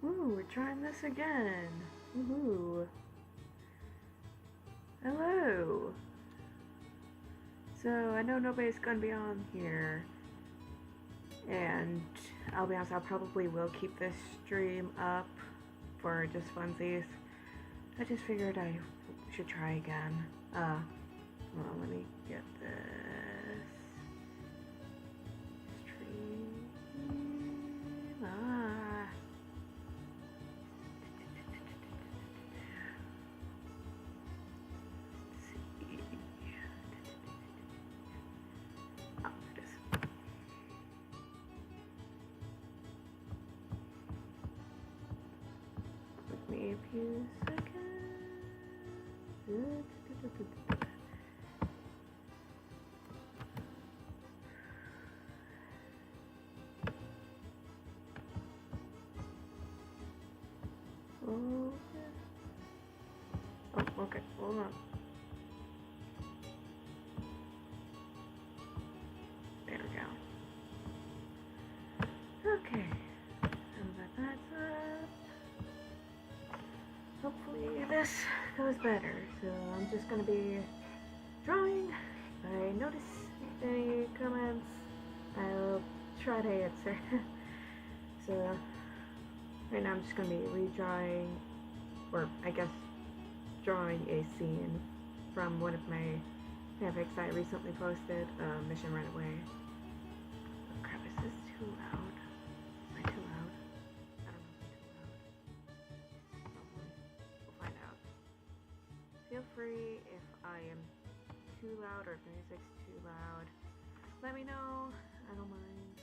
Ooh, we're trying this again. Woohoo. Hello. So, I know nobody's gonna be on here. And I'll be honest, I probably will keep this stream up for just funsies. I just figured I should try again. Hold on, let me get this stream. A few seconds. Oh, okay, hold on. There we go. Okay, now that that's up, hopefully this goes better. So I'm just gonna be drawing. If I notice any comments, I'll try to answer. So right now I'm just gonna be redrawing, or I guess drawing a scene from one of my fanfics I recently posted, Mission Runaway. Oh crap, is this too loud? Am I too loud? I don't know if I'm too loud. Probably. We'll find out. Feel free if I am too loud or if the music's too loud. Let me know. I don't mind.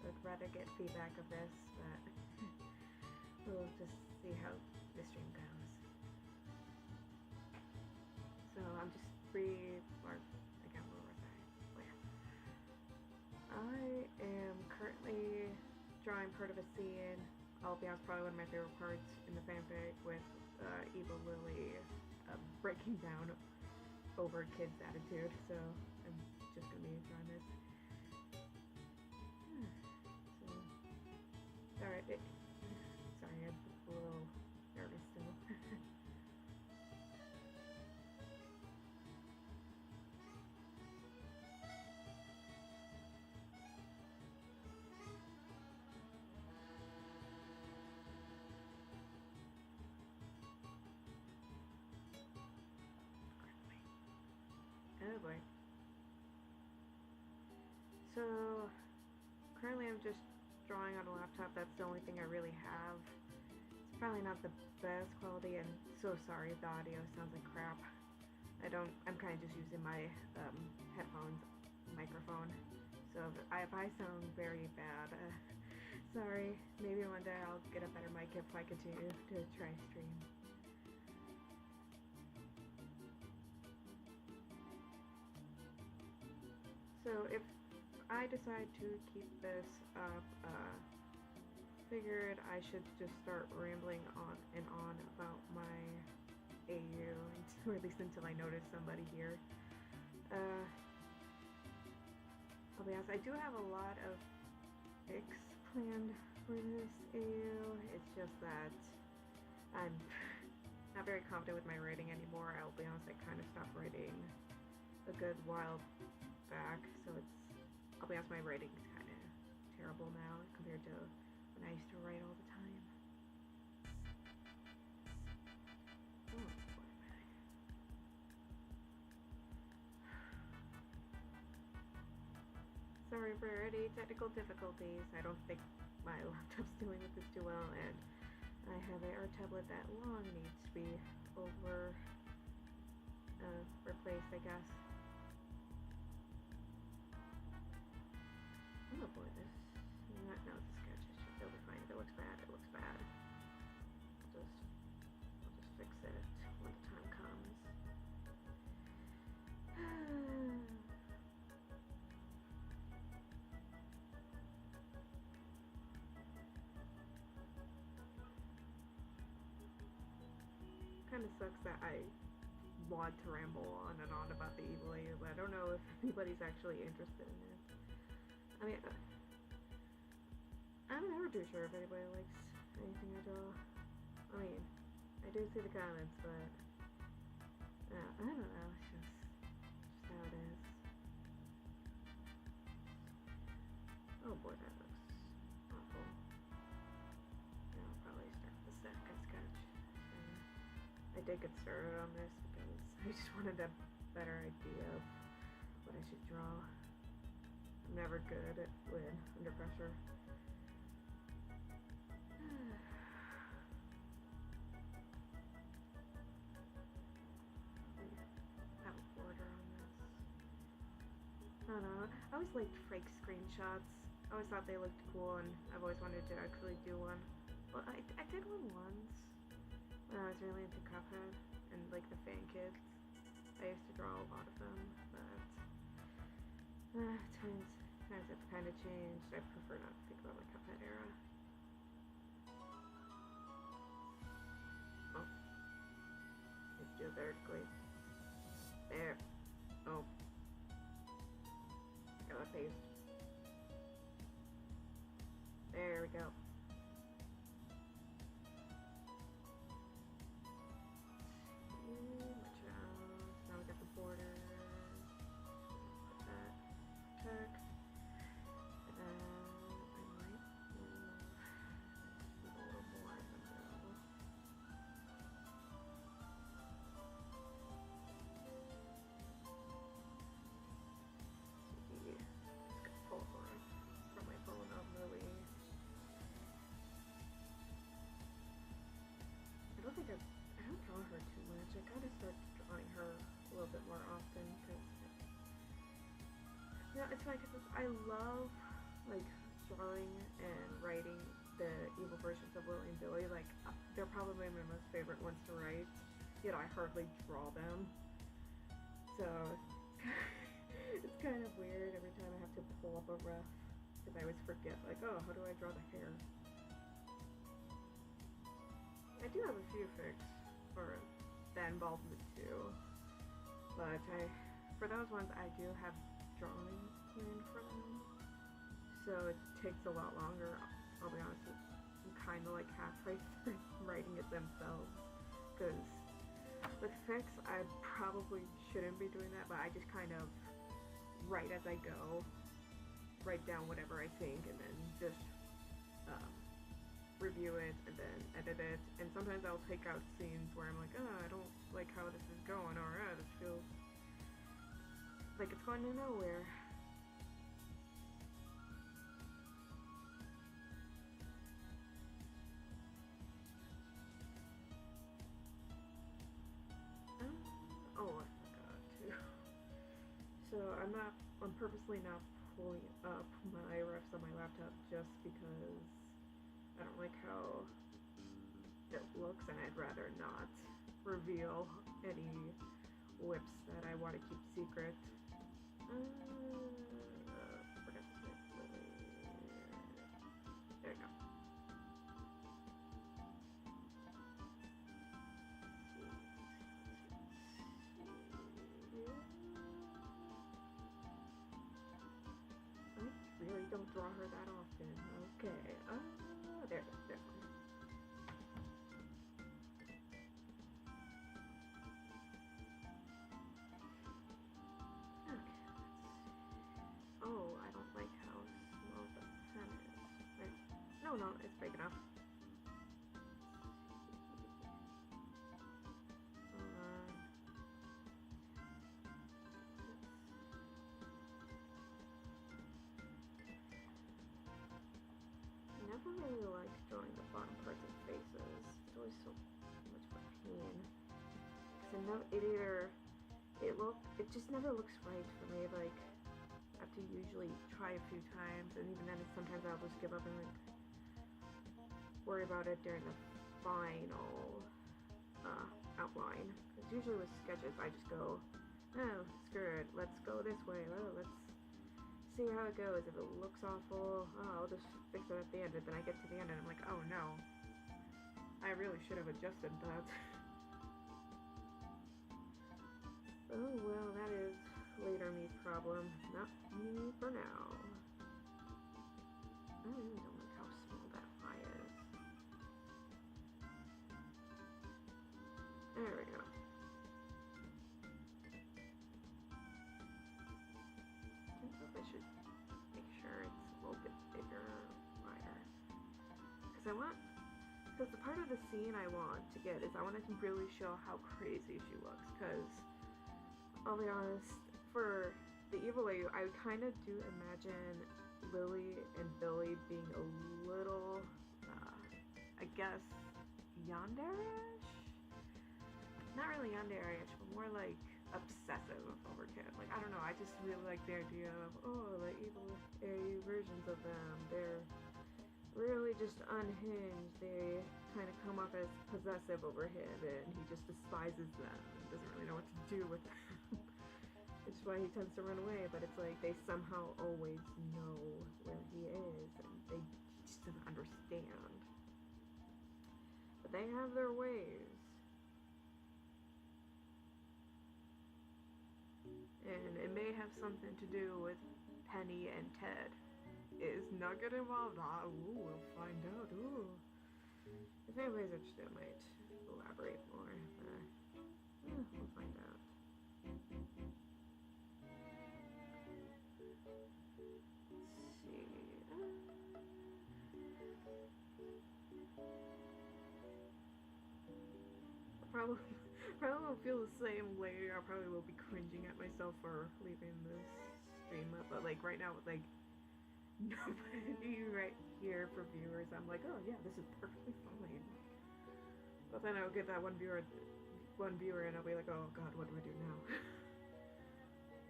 I'd rather get feedback of this, but we'll just see how the stream goes. So I'm just or again, what was I? Oh yeah. I am currently drawing part of a scene. I'll be honest, probably one of my favorite parts in the fanfic with Evil Lily breaking down over Kid's attitude. So I'm just gonna be drawing this. So, alright. Sorry, I'm a little nervous still. Oh boy. So, currently I'm just drawing on a laptop. That's the only thing I really have. It's probably not the best quality, and so sorry if the audio sounds like crap. I'm kind of just using my headphones microphone. So if I sound very bad, sorry. Maybe one day I'll get a better mic if I continue to try stream. So if I decide to keep this up, figured I should just start rambling on and on about my AU, or at least until I notice somebody here. I'll be honest, I do have a lot of pics planned for this AU. It's just that I'm not very confident with my writing anymore. I'll be honest, I kind of stopped writing a good while back, so I'll be honest, my writing's kind of terrible now compared to when I used to write all the time. Oh, sorry for any technical difficulties. I don't think my laptop's dealing with this too well, and I have our tablet that long needs to be replaced, I guess. Oh boy, this no, it's a sketch. It'll be fine. If it looks bad, it looks bad. I'll just fix it when the time comes. Kind of sucks that I want to ramble on and on about the evil AU, but I don't know if anybody's actually interested in it. I mean, I'm never too sure if anybody likes anything I draw. I mean, I do see the comments, but I don't know. It's just how it is. Oh boy, that looks awful. Yeah, I'll probably start with the second sketch. I did get started on this because I just wanted a better idea of what I should draw. I'm never good at when under pressure. Have a border on this. I don't know. I always liked fake screenshots. I always thought they looked cool, and I've always wanted to actually do one. Well, I did one once when I was really into Cuphead and like the fan kids. I used to draw a lot of them, but times have kind of changed. I prefer not to think about my Cuphead era. Oh, let's do it vertically. There. Oh. Got a paste. There we go. Now we got the border. Put that text. And then I might move a little more in the middle. See, just got pull more from my phone. I'm really. I don't think I don't draw her too much. I gotta start drawing her a little bit more often because, you know, it's funny because I love like drawing and writing the evil versions of Willie and Billy. Like they're probably my most favorite ones to write. Yet I hardly draw them, so it's kind of weird every time I have to pull up a ref because I always forget like, oh, how do I draw the hair? I do have a few fics for that involve the two, but for those ones I do have drawings planned for them, so it takes a lot longer. I'll be honest, I'm kind of like halfway through writing it themselves, because with fics I probably shouldn't be doing that, but I just kind of write as I go, write down whatever I think, and then just review it and then edit it, and sometimes I'll take out scenes where I'm like, oh, I don't like how this is going, or oh, this feels like it's going to nowhere. Oh, I forgot to. So I'm purposely not pulling up my refs on my laptop just because I don't like how it looks, and I'd rather not reveal any whips that I want to keep secret. Forgot to say there you go. I really don't draw her that often. Okay. There. Okay. Oh, I don't like how small the pen is. Right. No, it's big enough. I never really liked drawing the bottom parts of faces. It's always so much of a pain. Cause it just never looks right for me. Like I have to usually try a few times, and even then, sometimes I'll just give up and like worry about it during the final outline. Because usually with sketches, I just go, oh, screw it, let's go this way. Oh, let's see how it goes. If it looks awful, oh, I'll just fix it at the end. And then I get to the end and I'm like, oh no, I really should have adjusted that. Oh well, that is later me's problem, not me for now. I really don't like how small that eye is. because the part of the scene I want to get is I want to really show how crazy she looks, because I'll be honest, for the evil lady, I kind of do imagine Lily and Billy being a little, I guess, yandere-ish? Not really yandere-ish, but more like obsessive over kids. Like, I don't know, I just really like the idea of, oh, the evil versions of them. They're really just unhinged. They kind of come off as possessive over him, and he just despises them and doesn't really know what to do with them. Which is why he tends to run away, but it's like they somehow always know where he is, and they just don't understand. But they have their ways. And it may have something to do with Penny and Ted. Is Nugget involved? Ooh, we'll find out. Ooh. If anybody's interested, I might elaborate more. We'll find out. Let's see. Probably won't feel the same later. I probably will be cringing at myself for leaving this stream up. But like right now, with like nobody right here for viewers, I'm like, oh yeah, this is perfectly fine. But then I'll get that one viewer, and I'll be like, oh god, what do I do now?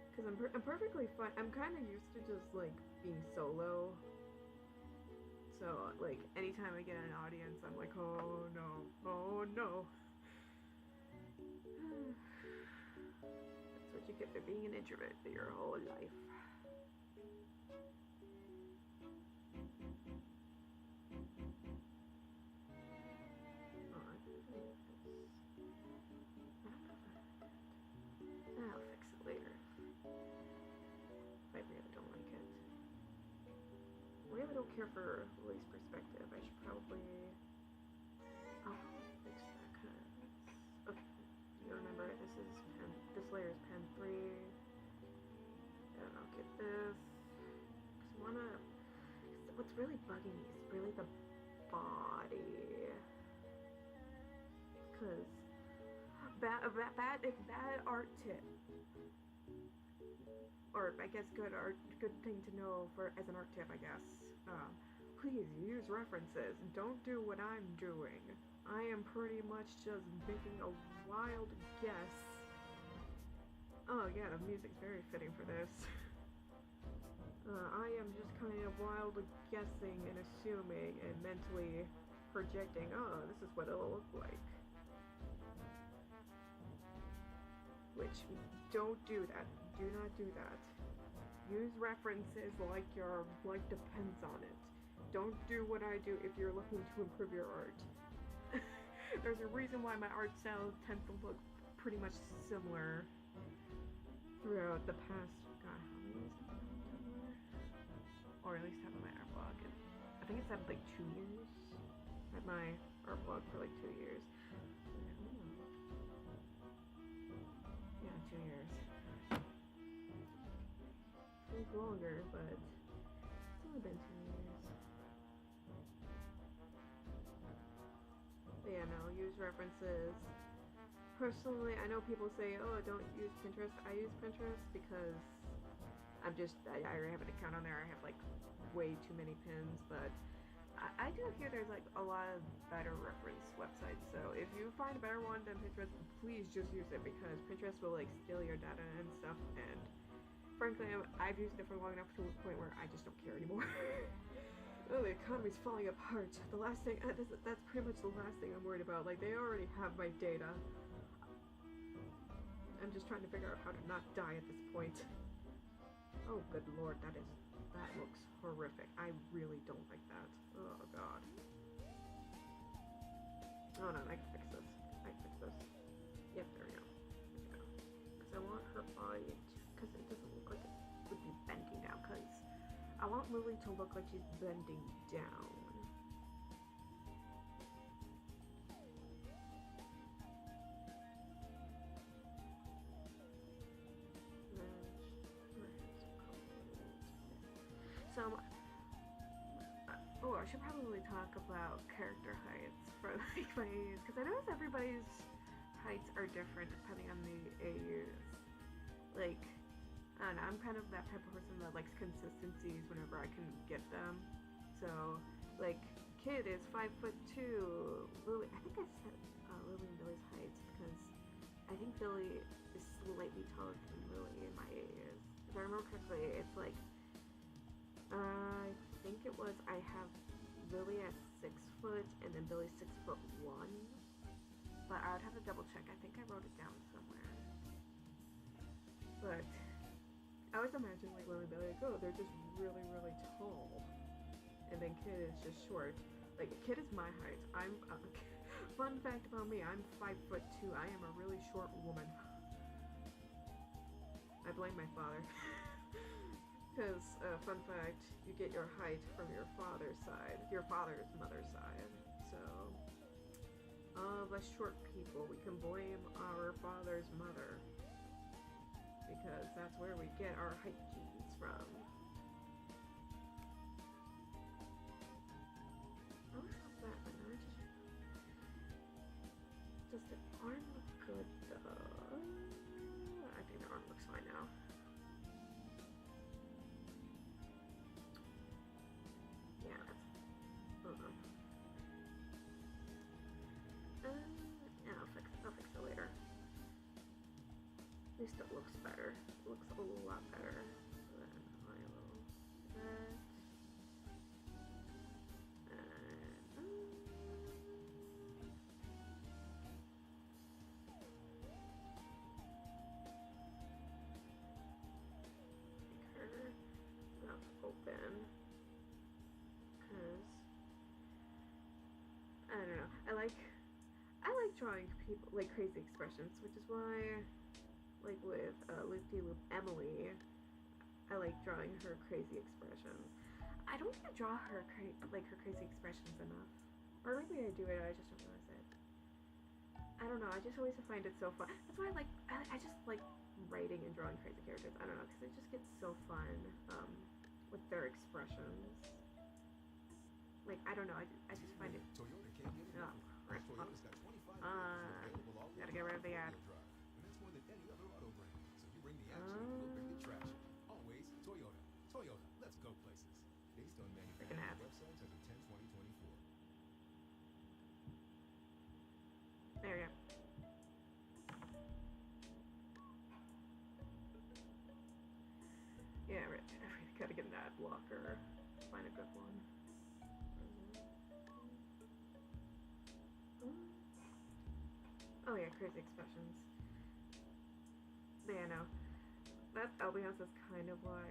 Because I'm perfectly fine. I'm kind of used to just like being solo. So like anytime I get an audience, I'm like, oh no, oh no. That's what you get for being an introvert for your whole life. I'll fix it later. I really don't like it. I really don't care for Lily's perspective. I should probably... I'll fix that, cause... Okay, you remember, this layer is pen 3. And I'll get this. Cause I wanna... What's really bugging me is really the body. Cause... Bad art tip. Or I guess good thing to know for as an art tip, I guess. Please use references. Don't do what I'm doing. I am pretty much just making a wild guess. Oh yeah, the music's very fitting for this. I am just kind of wildly guessing and assuming and mentally projecting, oh, this is what it'll look like. Which, don't do that. Do not do that. Use references like your life depends on it. Don't do what I do if you're looking to improve your art. There's a reason why my art style tends to look pretty much similar throughout the past, god, how many years have I been Tumblr? Or at least have my art blog. I think it's had like 2 years. I had my art blog for like 2 years. Yeah, 2 years. Seems longer, but it's only been 2 years. But yeah, no, use references. Personally, I know people say, oh, don't use Pinterest. I use Pinterest because I already have an account on there. I have like way too many pins, but I do hear there's like a lot of better reference websites. So if you find a better one than Pinterest, please just use it, because Pinterest will like steal your data and stuff. And frankly, I've used it for long enough to the point where I just don't care anymore. Oh, the economy's falling apart. The last thing, that's pretty much the last thing I'm worried about. Like, they already have my data. I'm just trying to figure out how to not die at this point. Oh, good lord, that looks horrific. I really don't like that. Oh, god. Oh, no, I can fix this. I can fix this. Yep, there we go. There we go. Because I want her body to, because it doesn't look like it would be bending now, because I want Lily to look like she's bending down. So, oh, I should probably talk about character heights for like my AUs, because I notice everybody's heights are different depending on the AUs. Like, I don't know, I'm kind of that type of person that likes consistencies whenever I can get them. So, like, Kid is 5'2". Lily, I think I said Lily and Billy's heights because I think Billy is slightly taller than Lily in my AUs. If I remember correctly, it's like, I think it was, I have Lily at 6 foot and then Billy 6'1". But I would have to double check. I think I wrote it down somewhere. But I always imagine like Lily and Billy, like, oh, they're just really, really tall. And then Kid is just short. Like, Kid is my height. I'm, fun fact about me, I'm 5'2". I am a really short woman. I blame my father. Because, fun fact, you get your height from your father's side, your father's mother's side. So, all of us short people, we can blame our father's mother. Because that's where we get our height genes from. I always love that one. Does the arm look good though? I think the arm looks fine now. Yeah, that's, yeah, I'll fix it later. At least it looks better. It looks a lot better than I will. That. Make her mouth open. Because I don't know. I like drawing people like crazy expressions, which is why, like with Loop-de-Loop Emily, I like drawing her crazy expressions. I don't even draw her her crazy expressions enough, or maybe I do it. I just don't realize it. I don't know. I just always find it so fun. That's why I just like writing and drawing crazy characters. I don't know, because it just gets so fun with their expressions. Like, I don't know. I just find it. Oh, crap. Gotta get rid of the ad. Always Toyota. Toyota, let's go places. Based on manufacturing websites as of 10/20/24. There we go. Yeah, right. I gotta get an ad blocker. Find a good one. Oh yeah, crazy expressions. Yeah, no. I'll be honest, that's kind of why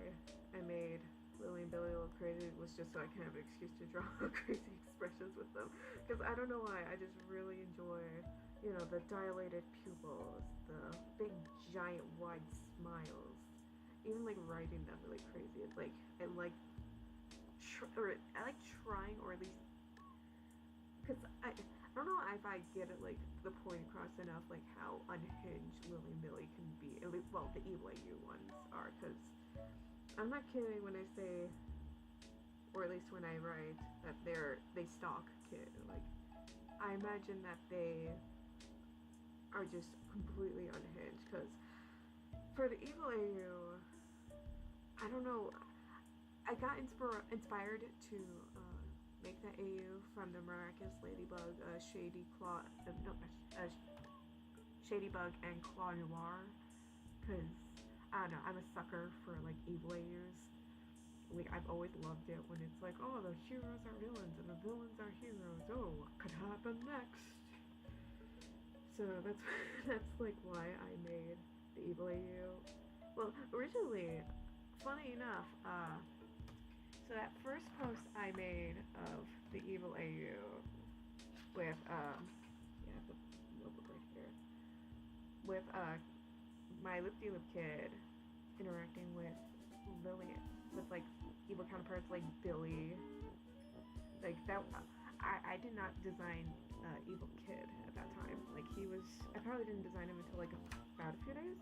I made Lily and Billy a little crazy, was just so I can have an excuse to draw crazy expressions with them. Because I don't know why, I just really enjoy, you know, the dilated pupils, the big, giant, wide smiles. Even like writing them really crazy. It's like, I like trying, or at least, because I don't know if I get it, like, the point across enough, like, how unhinged Lily and Billy can be. At least, well, the evil AU ones are, because I'm not kidding when I say, or at least when I write, that they stalk Kid. Like, I imagine that they are just completely unhinged, because for the evil AU, I don't know, I got inspired to, make that AU from the Miraculous Ladybug, Shadybug and Claw Noir, because, I don't know, I'm a sucker for, like, evil AUs. Like, I've always loved it when it's like, oh, the heroes are villains and the villains are heroes, oh, what could happen next? So that's like why I made the evil AU. Well, originally, funny enough, so that first post I made of the evil AU with, yeah, the notebook right here, with, my Loop-de-Loop Kid interacting with Lily, with, like, evil counterparts like Billy, like, that, I did not design, Evil Kid at that time. Like, I probably didn't design him until, like, about a few days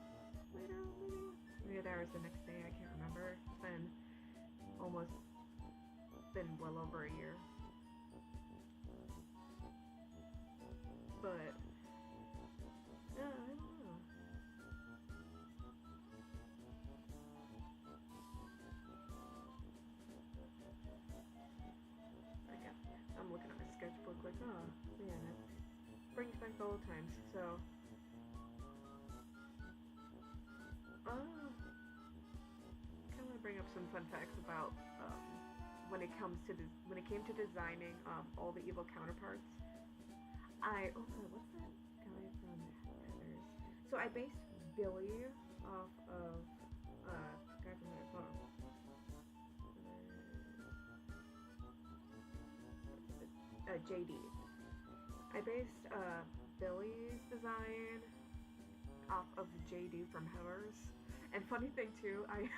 later, maybe that was the next day, I can't remember. It's been well over a year some fun facts about when it came to designing all the evil counterparts. What's that guy from Heathers? So I based Billy off of guy from JD. I based Billy's design off of JD from Heathers. And funny thing too, I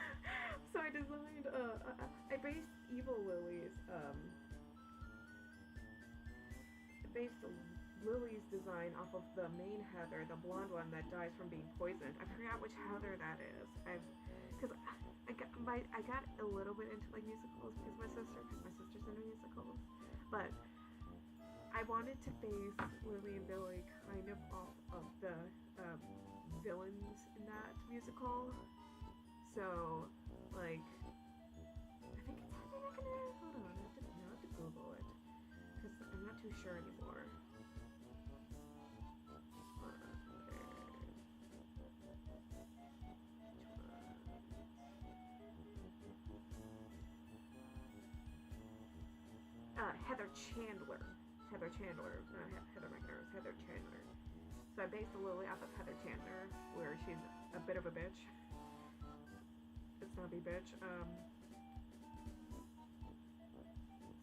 designed I based Evil Lily's Lily's design off of the main Heather, the blonde one that dies from being poisoned. I forgot which Heather that is. Because I got a little bit into like musicals because my sister's into musicals, but I wanted to base Lily and Billy kind of off of the villains in that musical. So, like, I think I can, hold on, I have to Google it, because I'm not too sure anymore. Heather Chandler, not Heather McNair, Heather Chandler. So I based Lily off of Heather Chandler, where she's a bit of a bitch. A snobby bitch.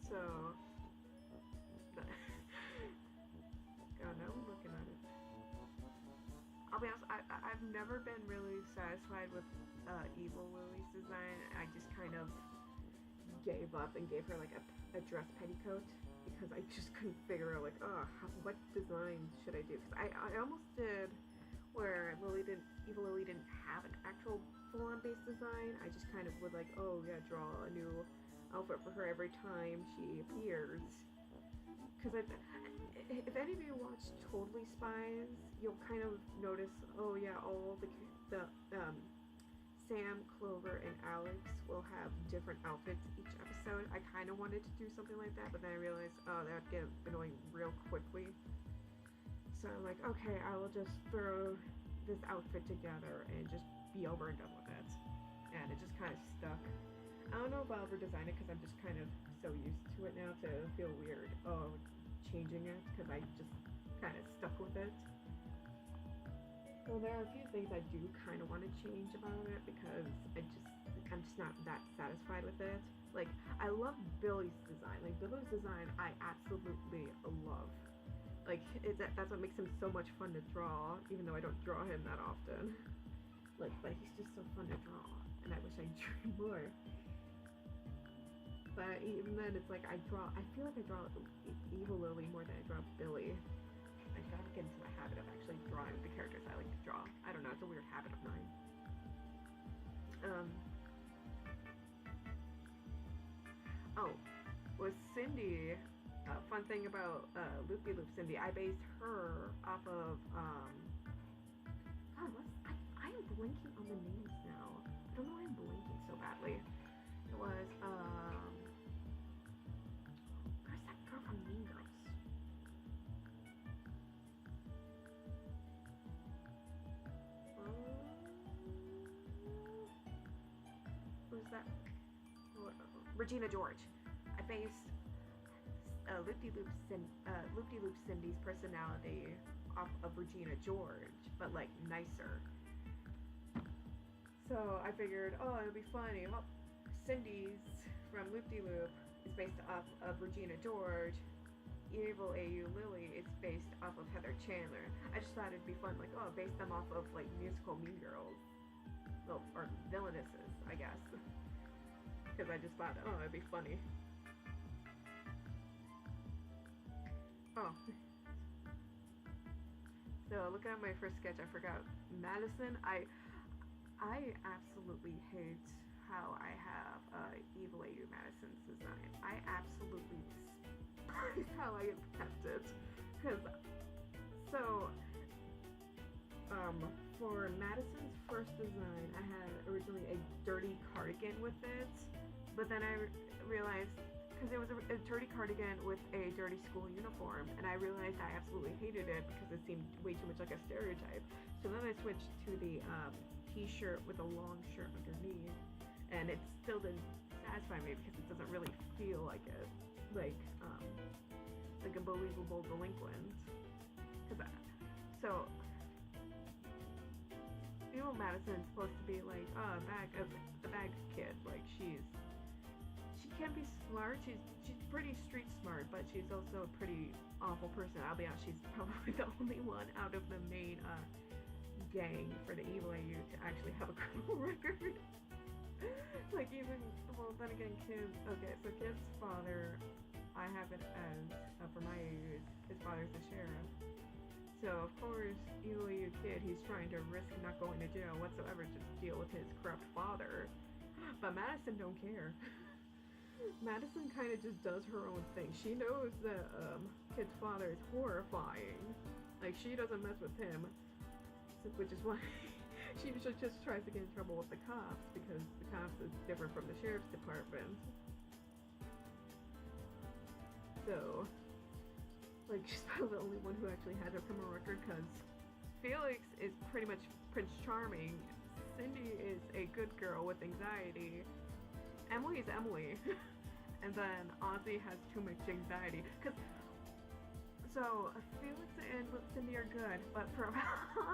So, God, now I'm looking at it. I'll be honest, I've never been really satisfied with Evil Lily's design. I just kind of gave up and gave her like a dress petticoat because I just couldn't figure out like, what design should I do? Because I almost did where Evil Lily didn't have an actual full-on base design. I just kind of would like, oh yeah, draw a new outfit for her every time she appears. Because if any of you watch Totally Spies, you'll kind of notice, oh yeah, all the Sam, Clover, and Alex will have different outfits each episode. I kind of wanted to do something like that, but then I realized, that would get annoying real quickly. So I'm like, okay, I will just throw this outfit together and just be over and done with it. And it just kind of stuck. I don't know if I'll ever design it because I'm just kind of so used to it now to feel weird changing it because I just kind of stuck with it. Well, there are a few things I do kind of want to change about it because I'm just not that satisfied with it. Like, I love Billy's design. Like, Billy's design I absolutely love. Like, that's what makes him so much fun to draw, even though I don't draw him that often. Like, but he's just so fun to draw, and I wish I drew more. But even then, it's like I feel like I draw Evil Lily more than I draw Billy. I gotta get into the habit of actually drawing the characters I like to draw. I don't know, it's a weird habit of mine. Was Cindy, fun thing about Loopy Loop Cindy, I based her off of, God, I am blanking on the names now. I don't know why I'm blanking so badly. It was, where's that girl from Mean Girls? Who's that? Regina George. I based Loop-de-Loop Cindy's personality off of Regina George, but like nicer. So I figured, it would be funny. Well, Cindy's from Loop-de-Loop is based off of Regina George. Evil AU Lily is based off of Heather Chandler. I just thought it'd be fun, like, base them off of like musical Mean Girls, well, or villainesses, I guess. Because I just thought, it'd be funny. So looking at my first sketch, I forgot Madison. I absolutely hate how I have Evil AU Madison's design. I absolutely despise how I have kept it. Because, for Madison's first design, I had originally a dirty cardigan with it, but then I realized, because it was a dirty cardigan with a dirty school uniform, and I realized I absolutely hated it because it seemed way too much like a stereotype. So then I switched to the t-shirt with a long shirt underneath, and it still didn't satisfy me because it doesn't really feel like it, like a believable delinquent. So Madison's supposed to be like, oh, the bag kid. Like she can be smart. She's pretty street smart, but she's also a pretty awful person. I'll be honest. She's probably the only one out of the main gang for the evil AU to actually have a criminal record. Like even then again, Kid's okay. So Kid's father, I have it as for my age, his father's the sheriff. So of course, evil AU Kid, he's trying to risk not going to jail whatsoever, just deal with his corrupt father. But Madison don't care. Madison kind of just does her own thing. She knows that Kid's father is horrifying. Like she doesn't mess with him, which is why she just tries to get in trouble with the cops, because the cops is different from the sheriff's department. So, like, she's probably the only one who actually has a criminal record, because Felix is pretty much Prince Charming. Cindy is a good girl with anxiety. Emily is Emily. And then Ozzy has too much anxiety. So, Felix and Cindy are good, but for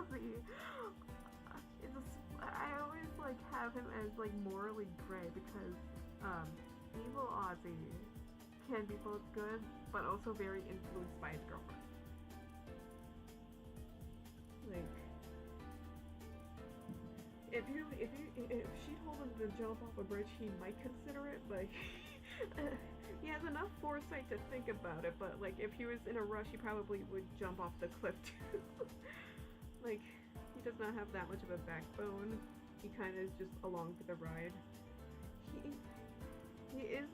Ozzy, I always like have him as like morally gray, because evil Ozzy can be both good but also very influenced by his girlfriend. Like if she told him to jump off a bridge, he might consider it, but he has enough foresight to think about it. But like if he was in a rush, he probably would jump off the cliff too. Like he does not have that much of a backbone. He kind of is just along for the ride. He's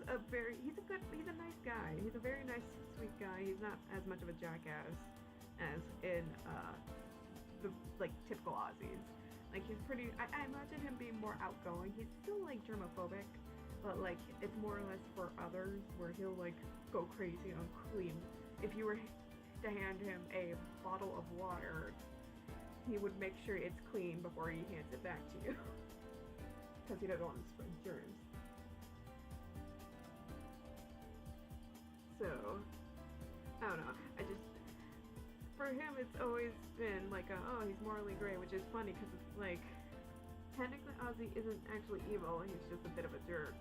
a nice guy. He's a very nice, sweet guy. He's not as much of a jackass as in the like typical Aussies. Like he's pretty. I imagine him being more outgoing. He's still like germophobic, but like it's more or less for others, where he'll like go crazy on clean. If you were to hand him a bottle of water, he would make sure it's clean before he hands it back to you, because he doesn't want to spread germs. So, I don't know. For him, it's always been like, oh, he's morally gray, which is funny, because it's like, technically Ozzy isn't actually evil, he's just a bit of a jerk.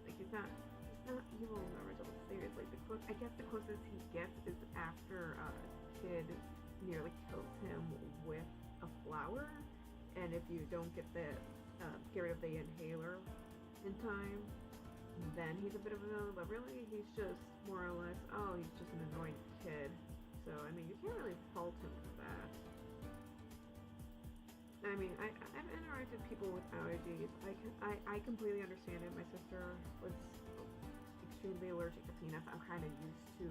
Like, he's not evil in the original series. Like, I guess the closest he gets is after Kid nearly kills him with a flower, and if you don't get rid of the inhaler in time, then he's a bit of a villain. But really, he's just more or less, oh, he's just an annoying kid. So I mean, you can't really fault him for that. I mean, I've interacted with people with allergies. I completely understand it. My sister was extremely allergic to peanuts. I'm kind of used to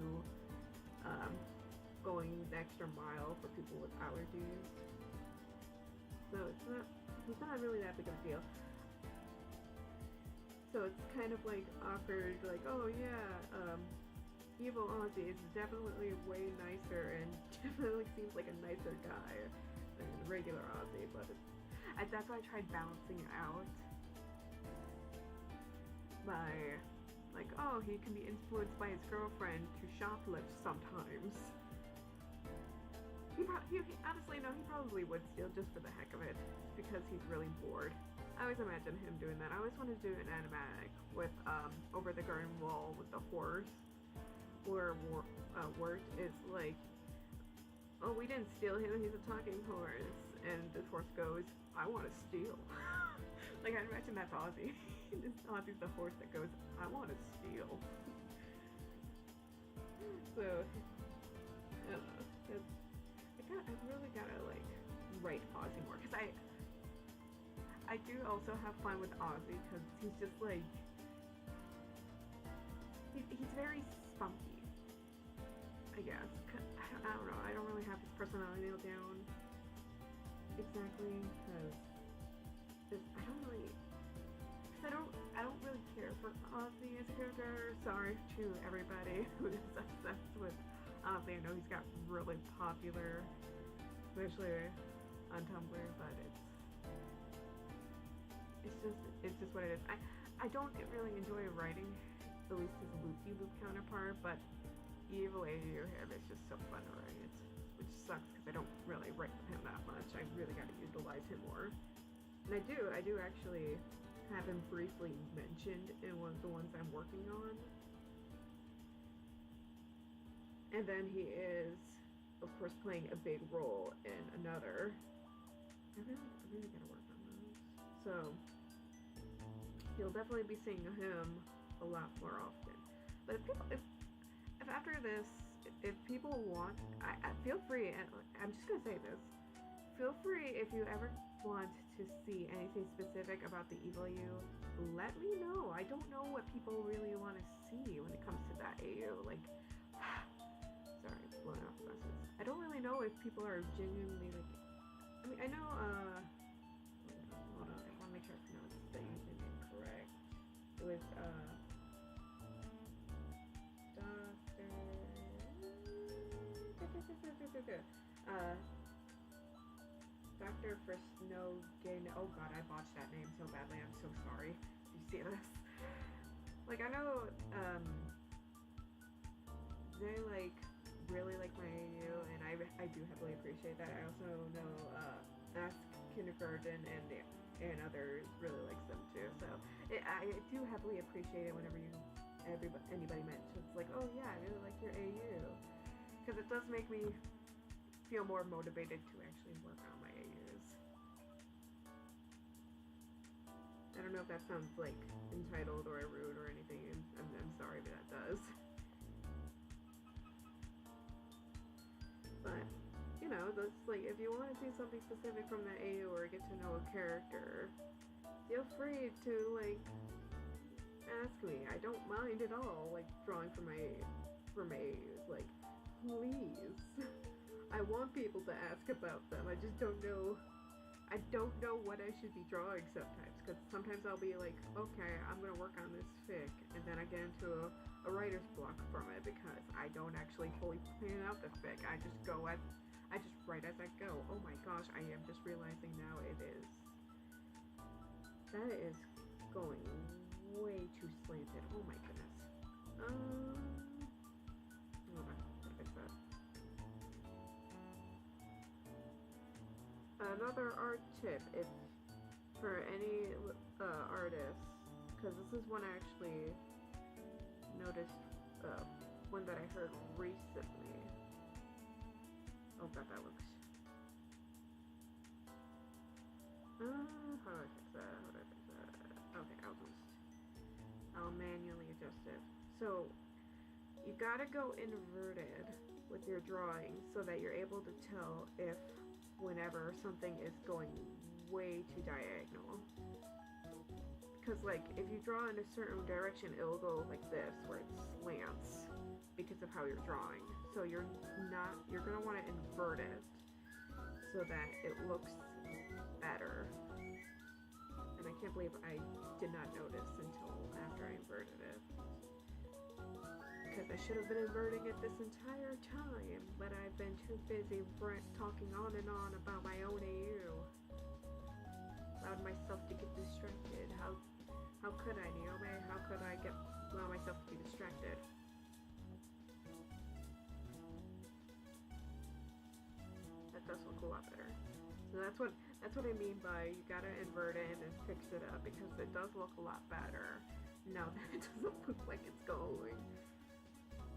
going the extra mile for people with allergies. So it's not really that big of a deal. So it's kind of like offered, like, oh yeah, evil Ozzy is definitely way nicer and definitely seems like a nicer guy than regular Ozzy, but that's why I tried balancing it out by, like, oh, he can be influenced by his girlfriend to shoplift sometimes. He honestly, no, he probably would steal just for the heck of it, just because he's really bored. I always imagine him doing that. I always wanted to do an animatic with, over the garden wall with the horse, where Wirt is like, oh, we didn't steal him, he's a talking horse, and this horse goes, I want to steal. Like, I imagine that's Ozzy. Ozzy's the horse that goes, I want to steal. So, I don't know. I really gotta, like, write Ozzy more, because I do also have fun with Ozzy, because he's just like, he's very spunky, I guess. I don't know, I don't really have his personality nailed down exactly, because I don't really care for Ozzy as a character. Sorry to everybody who is obsessed with Ozzy. I know he's got really popular, especially on Tumblr, but it's just what it is. I don't really enjoy writing, at least his loop-de-loop counterpart, but Evil AU him is just so fun to write, which sucks because I don't really write with him that much. I really got to utilize him more. And I do actually have him briefly mentioned in one of the ones I'm working on. And then he is, of course, playing a big role in another. I really gotta work on those. So, you'll definitely be seeing him a lot more often. But if after this, if people want, I feel free, and I'm just gonna say this, feel free if you ever want to see anything specific about the Evil AU, let me know. I don't know what people really want to see when it comes to that AU. Like, sorry, blowing off buses. I don't really know if people are genuinely like. I mean, I know. Hold on. I want to make sure I pronounce the username correct. It was Dr. Frisnogen. Oh god, I botched that name so badly. I'm so sorry. You see this? Like, I know, they, like, really like my AU, and I do heavily appreciate that. I also know, Ask Kindergarten and others really likes them too. So, I do heavily appreciate it whenever anybody mentions, like, oh yeah, I really like your AU. Because it does make me feel more motivated to actually work on my AUs. I don't know if that sounds like entitled or rude or anything. I'm sorry, but that does. But you know, that's like, if you want to see something specific from the AU or get to know a character, feel free to like ask me. I don't mind at all, like drawing for my AUs. Like, please. I want people to ask about them. I just don't know. I don't know what I should be drawing sometimes, because sometimes I'll be like, okay, I'm gonna work on this fic, and then I get into a writer's block from it because I don't actually fully plan out the fic. I just write as I go. Oh my gosh, I am just realizing now that is going way too slanted. Oh my goodness. Hold on, gotta fix that. Another art tip, if for any artists, because this is one I actually noticed, one that I heard recently. Oh god, that looks. How do I fix that? Okay, I'll manually adjust it. So you gotta go inverted with your drawing so that you're able to tell if whenever something is going way too diagonal. Because like, if you draw in a certain direction, it'll go like this, where it slants because of how you're drawing. So you're gonna want to invert it so that it looks better. And I can't believe I did not notice until after I inverted it. Because I should have been inverting it this entire time, but I've been too busy talking on and on about my own AU. Allowed myself to get distracted. How could I, Naomi? How could I allow myself to be distracted? That does look a lot better. So that's what I mean by you gotta invert it and fix it up, because it does look a lot better now that it doesn't look like it's going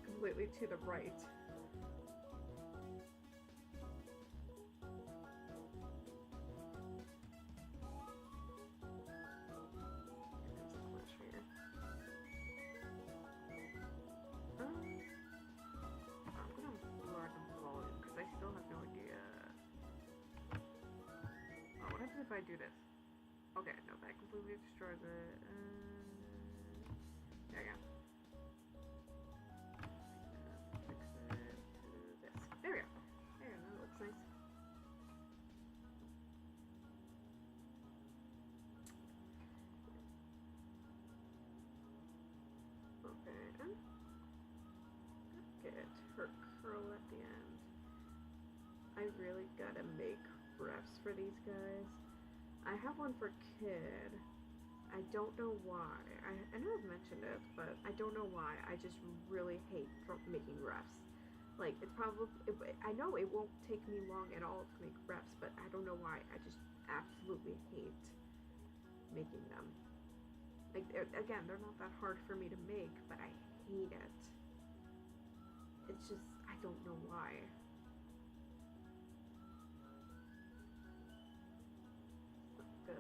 completely to the right. I'm gonna lower the volume because I still have no idea. Oh, what happens if I do this? Okay, no, that completely destroys it. There you go. There we go. There, that looks nice. Okay. Get her curl at the end. I really gotta make refs for these guys. I have one for Kid, I don't know why. I know I've mentioned it, but I don't know why. I just really hate making refs. Like, it's probably, I know it won't take me long at all to make refs, but I don't know why. I just absolutely hate making them. Like, again, they're not that hard for me to make, but I hate it. It's just, I don't know why. Good.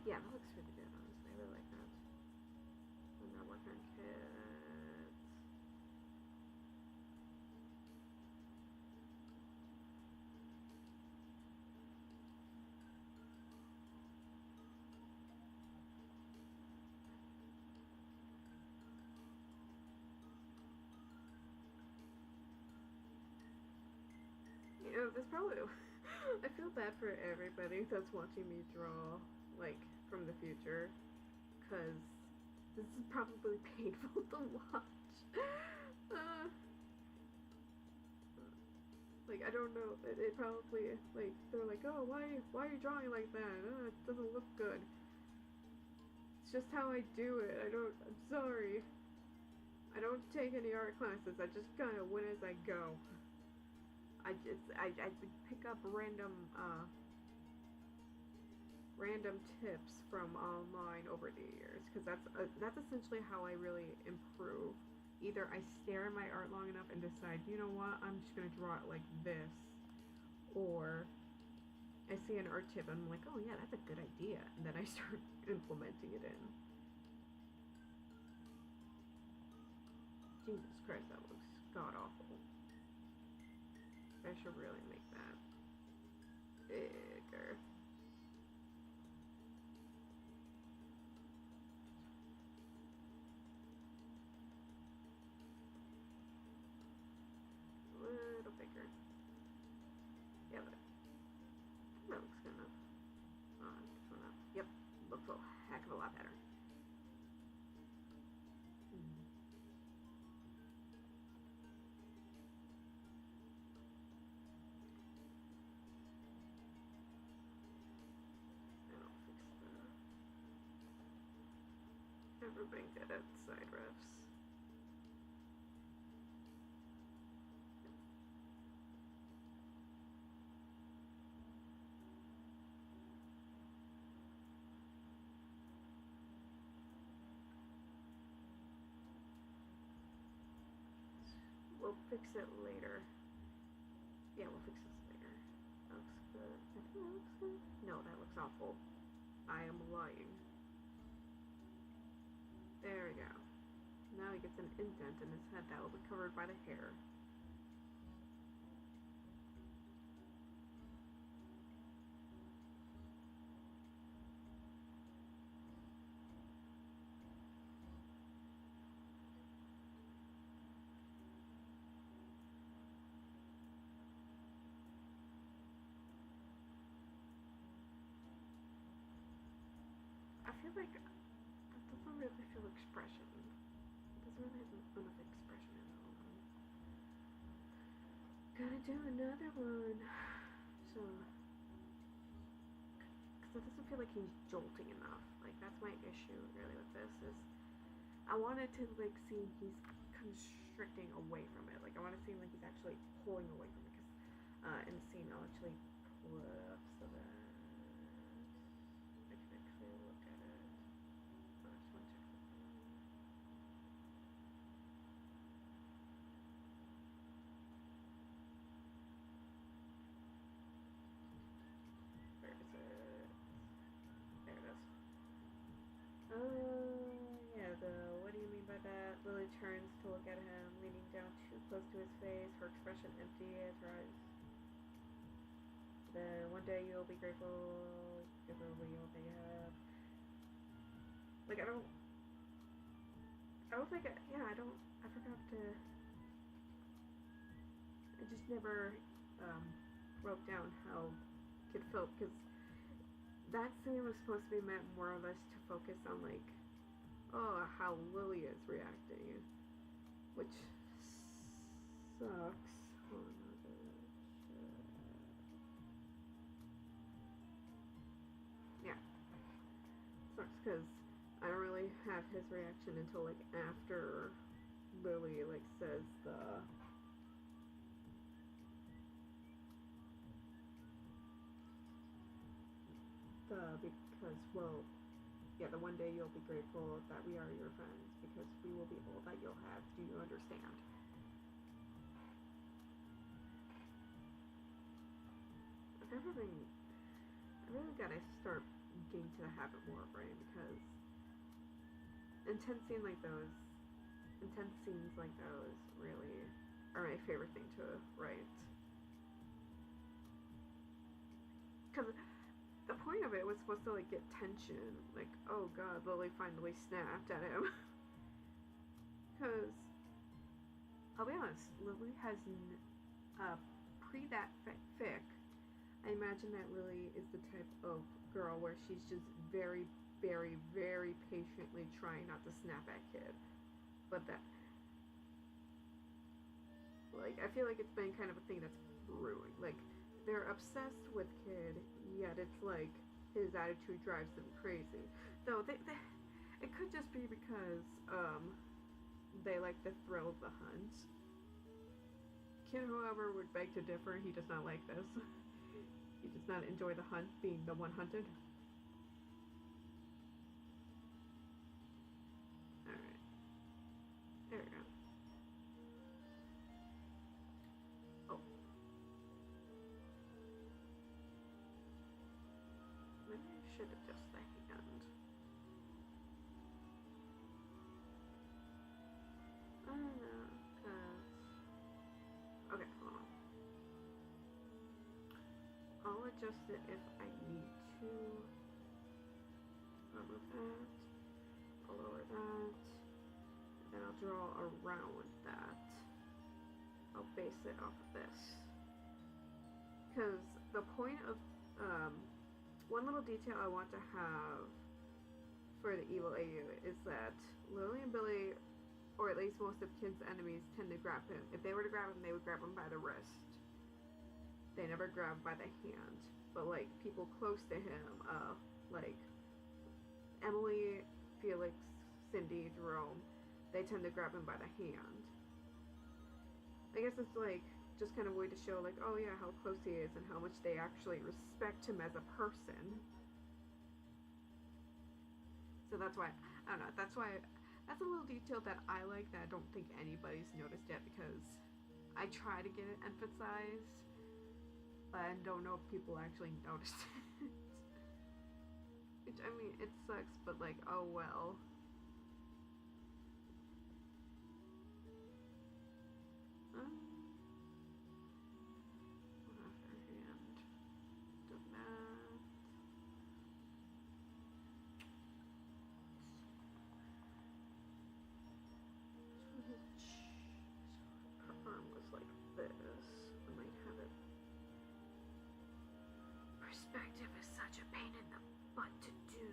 Yeah, that looks really good, honestly. I really like that. I'm not working on kids. You know, there's probably. I feel bad for everybody that's watching me draw, like, from the future. Because this is probably painful to watch. Uh, like, I don't know. It probably, like, they're like, oh, why are you drawing like that? It doesn't look good. It's just how I do it. I'm sorry. I don't take any art classes. I just kind of win as I go. I pick up random tips from online over the years, because that's essentially how I really improve. Either I stare at my art long enough and decide, you know what, I'm just gonna draw it like this, or I see an art tip and I'm like, oh yeah, that's a good idea, and then I start implementing it in. Jesus Christ, that looks god awful. I should really make that bigger. A little bigger. Yeah, that looks good enough. This one up. Yep, looks a heck of a lot better. Never been good at side refs. We'll fix it later. Yeah, we'll fix this later. That looks good. I think that looks good. No, that looks awful. I am lying. There we go. Now he gets an indent in his head that will be covered by the hair. I feel like that doesn't really feel expression. It doesn't really have enough expression in it. Gotta do another one. So, because it doesn't feel like he's jolting enough. Like, that's my issue really with this is I wanted to like see he's constricting away from it. Like I want to see like he's actually pulling away from it. Because in the scene I'll actually pull it up so that I can actually look at it. I just want to check something. Where is it? There it is. Yeah, what do you mean by that? Lily turns to look at him, leaning down too close to his face, her expression empty as her eyes. Then one day you'll be grateful for the little thing you have. Like, I don't think, I forgot to, I just never, wrote down how it felt, because that scene was supposed to be meant more or less to focus on, like, oh, how Lily is reacting, which sucks. Yeah, because I don't really have his reaction until like after Lily like says because, well, yeah, the one day you'll be grateful that we are your friends because we will be all that you'll have. Do you understand? I've ever been, I really gotta start getting to the habit more of writing because intense scenes like those, intense scenes like those really are my favorite thing to write. Because the point of it was supposed to like get tension, like, oh god, Lily finally snapped at him. Because I'll be honest, Lily has pre that fic. I imagine that Lily is the type of girl where she's just very, very, very patiently trying not to snap at kid. But that, like, I feel like it's been kind of a thing that's brewing. Like, they're obsessed with kid, yet it's like his attitude drives them crazy. Though it could just be because they like the thrill of the hunt. Kid, however, would beg to differ. He does not like this. He does not enjoy the hunt, being the one hunted. Alright. There we go. Oh. Maybe I should adjust the hand. I don't know, cause... Okay, hold on. I'll adjust it if I need to. I'll move that. I'll lower that. Then I'll draw around that. I'll base it off of this. Because the point of one little detail I want to have for the evil AU is that Lily and Billy, or at least most of Kid's enemies, tend to grab him. If they were to grab him, they would grab him by the wrist. They never grab by the hand. But like people close to him, like Emily, Felix, Cindy, Jerome, they tend to grab him by the hand. I guess it's like just kind of a way to show like, oh yeah, how close he is and how much they actually respect him as a person. So that's why, I don't know, that's why, that's a little detail that I like that I don't think anybody's noticed yet because I try to get it emphasized, but I don't know if people actually noticed it. Which, I mean, it sucks, but like, oh well. Her arm was like this. I might have it. Perspective is such a pain in the butt to do.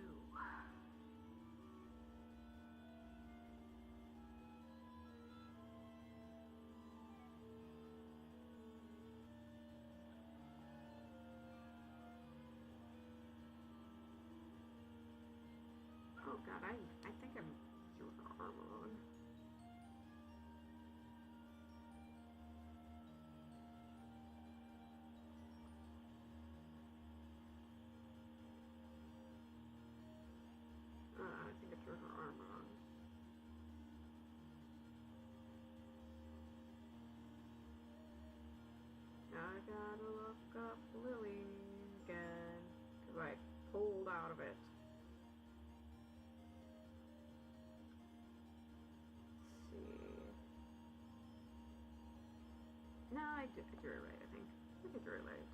Oh god, I think I'm doing her arm wrong. I think I drew her arm wrong. Now I gotta look up Lily again, because I pulled out of it. Let's see. No, I drew it right, I think. I think I drew it right.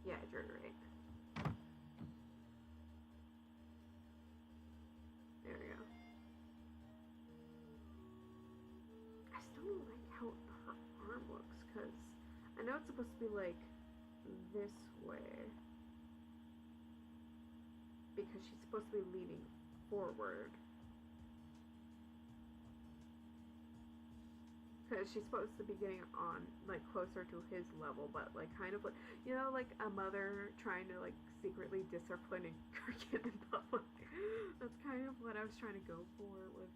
Yeah, I drew it right. There we go. I still don't like how her arm looks, because I know it's supposed to be like this way. Because she's supposed to be leaning forward. because she's supposed to be getting on like closer to his level, but like kind of like, you know, like a mother trying to like secretly discipline her kid in public. That's kind of what I was trying to go for with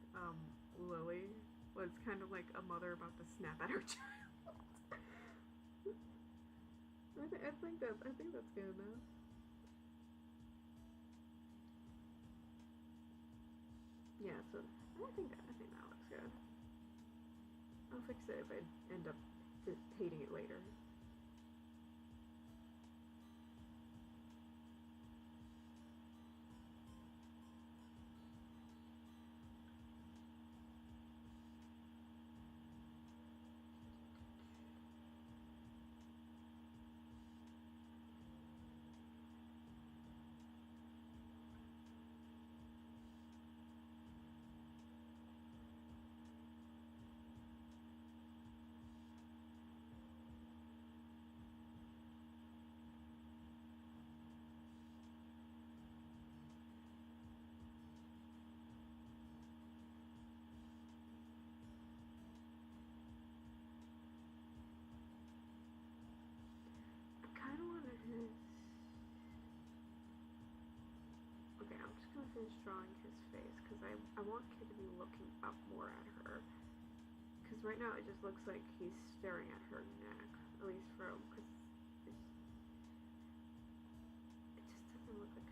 Lily. Was kind of like a mother about to snap at her child. I think that's good enough. Yeah, so I think that looks good. I'll fix it if I end up hating it later. I kind of want to. Okay, I'm just gonna finish drawing his face because I want Kid to be looking up more at her. Because right now it just looks like he's staring at her neck, at least from because it just doesn't look like.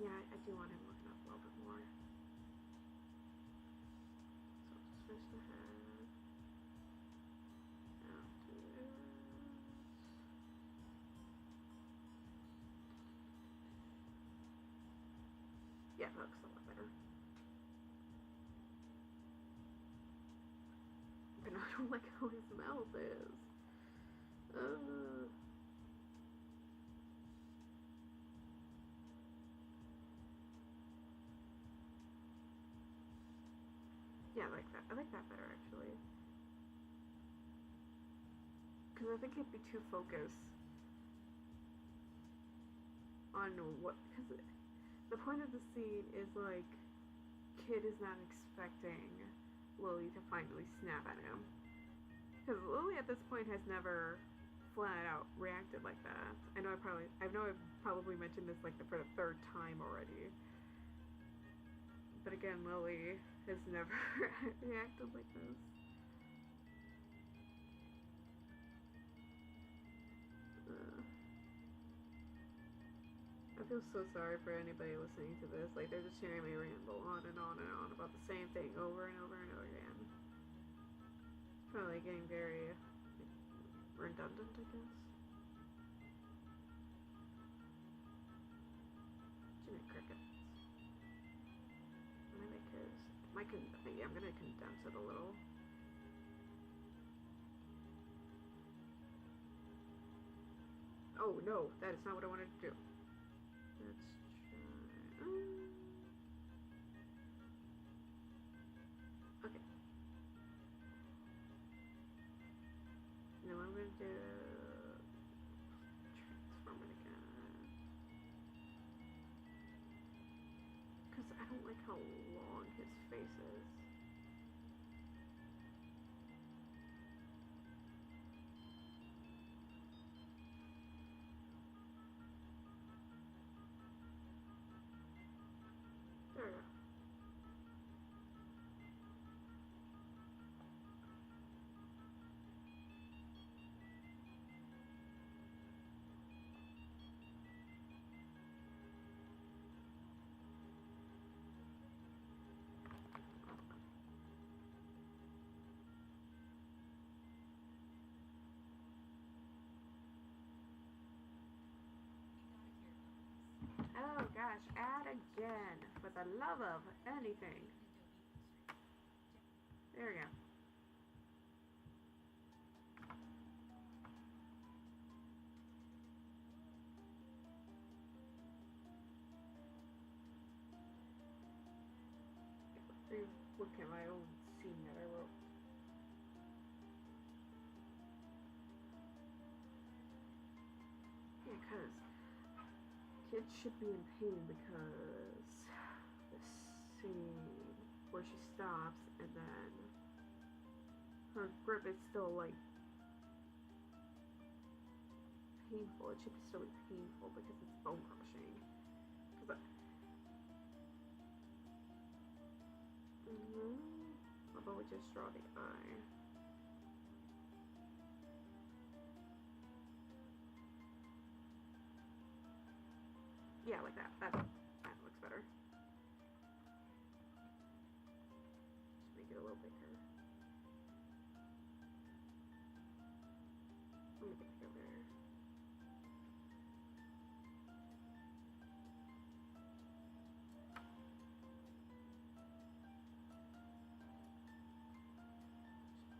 Yeah, I do want him looking up a little bit more. So I'll just finish the head. Now do this. Yeah, that looks a lot better. But I don't like how his mouth is. Yeah, I like that. I like that better actually. Because I think it'd be too focused on what. Because the point of the scene is like, Kid is not expecting Lily to finally snap at him. Because Lily at this point has never flat out reacted like that. I know I've probably mentioned this like for the third time already. But again, Lily has never reacted like this. I feel so sorry for anybody listening to this. Like, they're just hearing me ramble on and on and on about the same thing over and over and over again. It's probably getting very redundant, I guess. Jimmy Crickets. I'm gonna make his... I'm gonna condense it a little. Oh, no, that is not what I wanted to do. Let's try... Okay. Now I'm gonna do... transform it again. Because I don't like how long his face is. There we go. Oh gosh, add again. For the love of anything. There we go. Look at my old scene that I wrote. Yeah, because kids should be in pain because the scene where she stops her grip is still like painful. It should still be painful because it's bone crushing. Cause how about we just draw the eye? Yeah, like that. That looks better. Just make it a little bigger. Let me get it over there.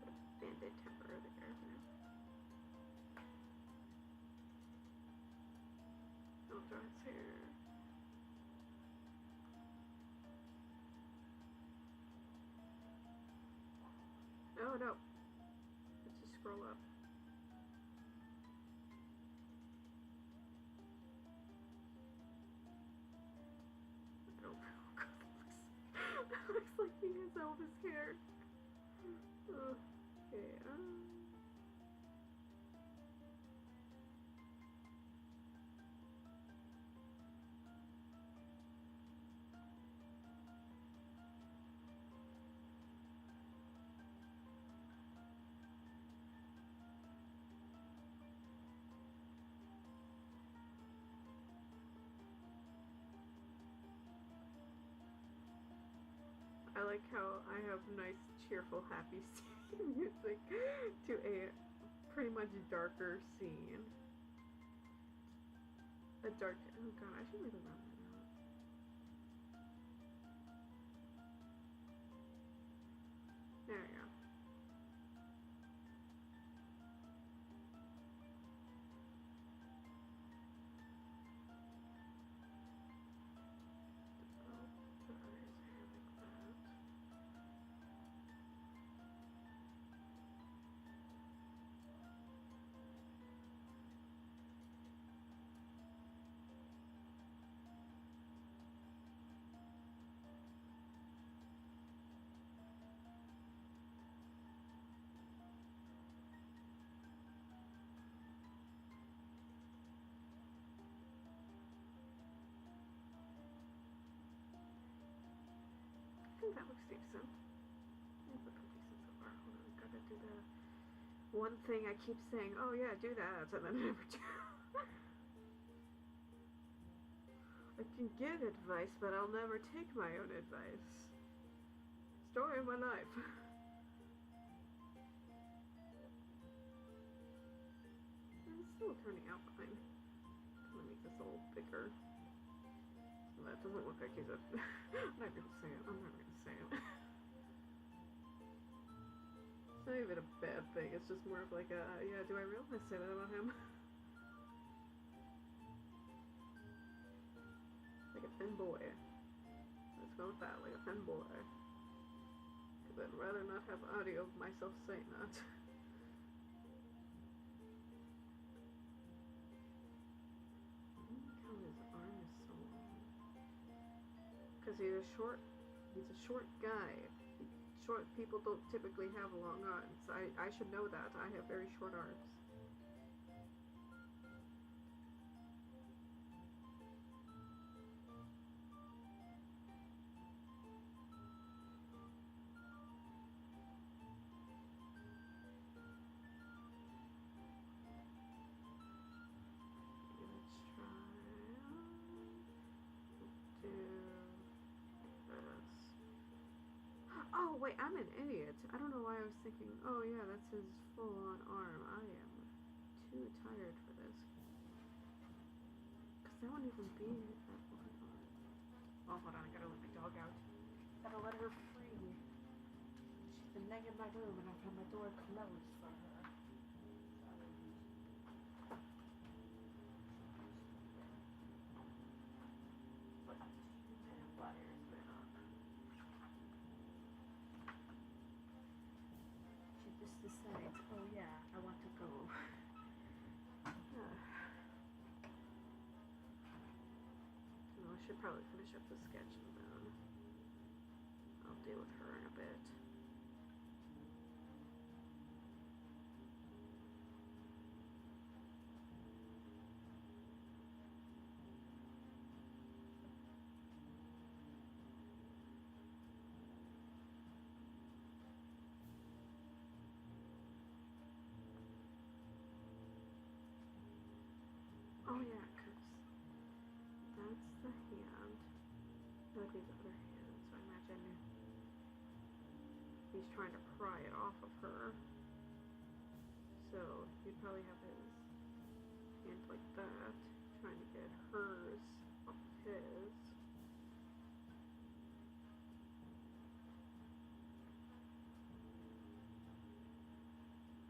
Just put a band-aid temporarily there. I'll draw its hair. Oh no. Let's just scroll up. Oh god, that looks like he has Elvis hair. Okay, I like how I have nice, cheerful, happy scene music to a pretty much darker scene. A dark. Oh god, I should really run that out. There we go. I think that looks decent. It's looking decent so far. Hold on, gotta do the one thing I keep saying, oh yeah, do that, and then I never do. I can give advice, but I'll never take my own advice. Story of my life. It's still turning out fine. I'm gonna make this a little bigger. So that doesn't look like he's a... I'm not gonna say it. I'm not gonna say it. It's not even a bad thing. It's just more of like a, yeah, do I really want to say that about him? Like a thin boy. Let's go with that, like a thin boy. Because I'd rather not have audio of myself saying that. How his arm is so long. Because he's a short guy. Short people don't typically have long arms. I should know that. I have very short arms. Let's try do this. Oh wait, I'm an idiot. I don't know why I was thinking, oh yeah, that's his full-on arm. I am too tired for this. Because that won't even be that one arm. Oh, hold on, I gotta let my dog out. Gotta let her free. She's been laying in my room and I've had my door closed for her. Just decides, oh yeah, I want to go. Well, I should probably finish up the sketch and then I'll deal with her in a bit. Oh yeah, because that's the hand. That would be the other hand, so I imagine he's trying to pry it off of her. So he'd probably have his hand like that, trying to get hers off of his.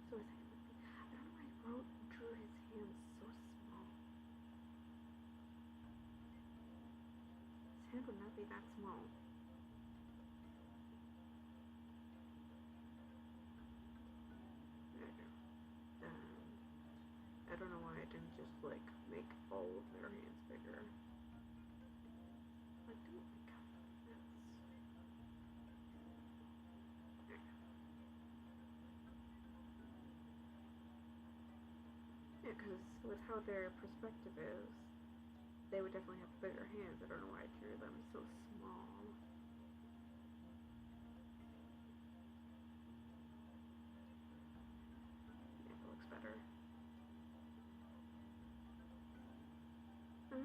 So his hand would be, I don't know why I drew his hand so small. His hand would not be that small. There we go. I don't know why I didn't just like make all of their hands bigger. I don't think that's... There we go. Yeah, because with how their perspective is, they would definitely have bigger hands. I don't know why I drew them so small. Yeah, it looks better. Yeah.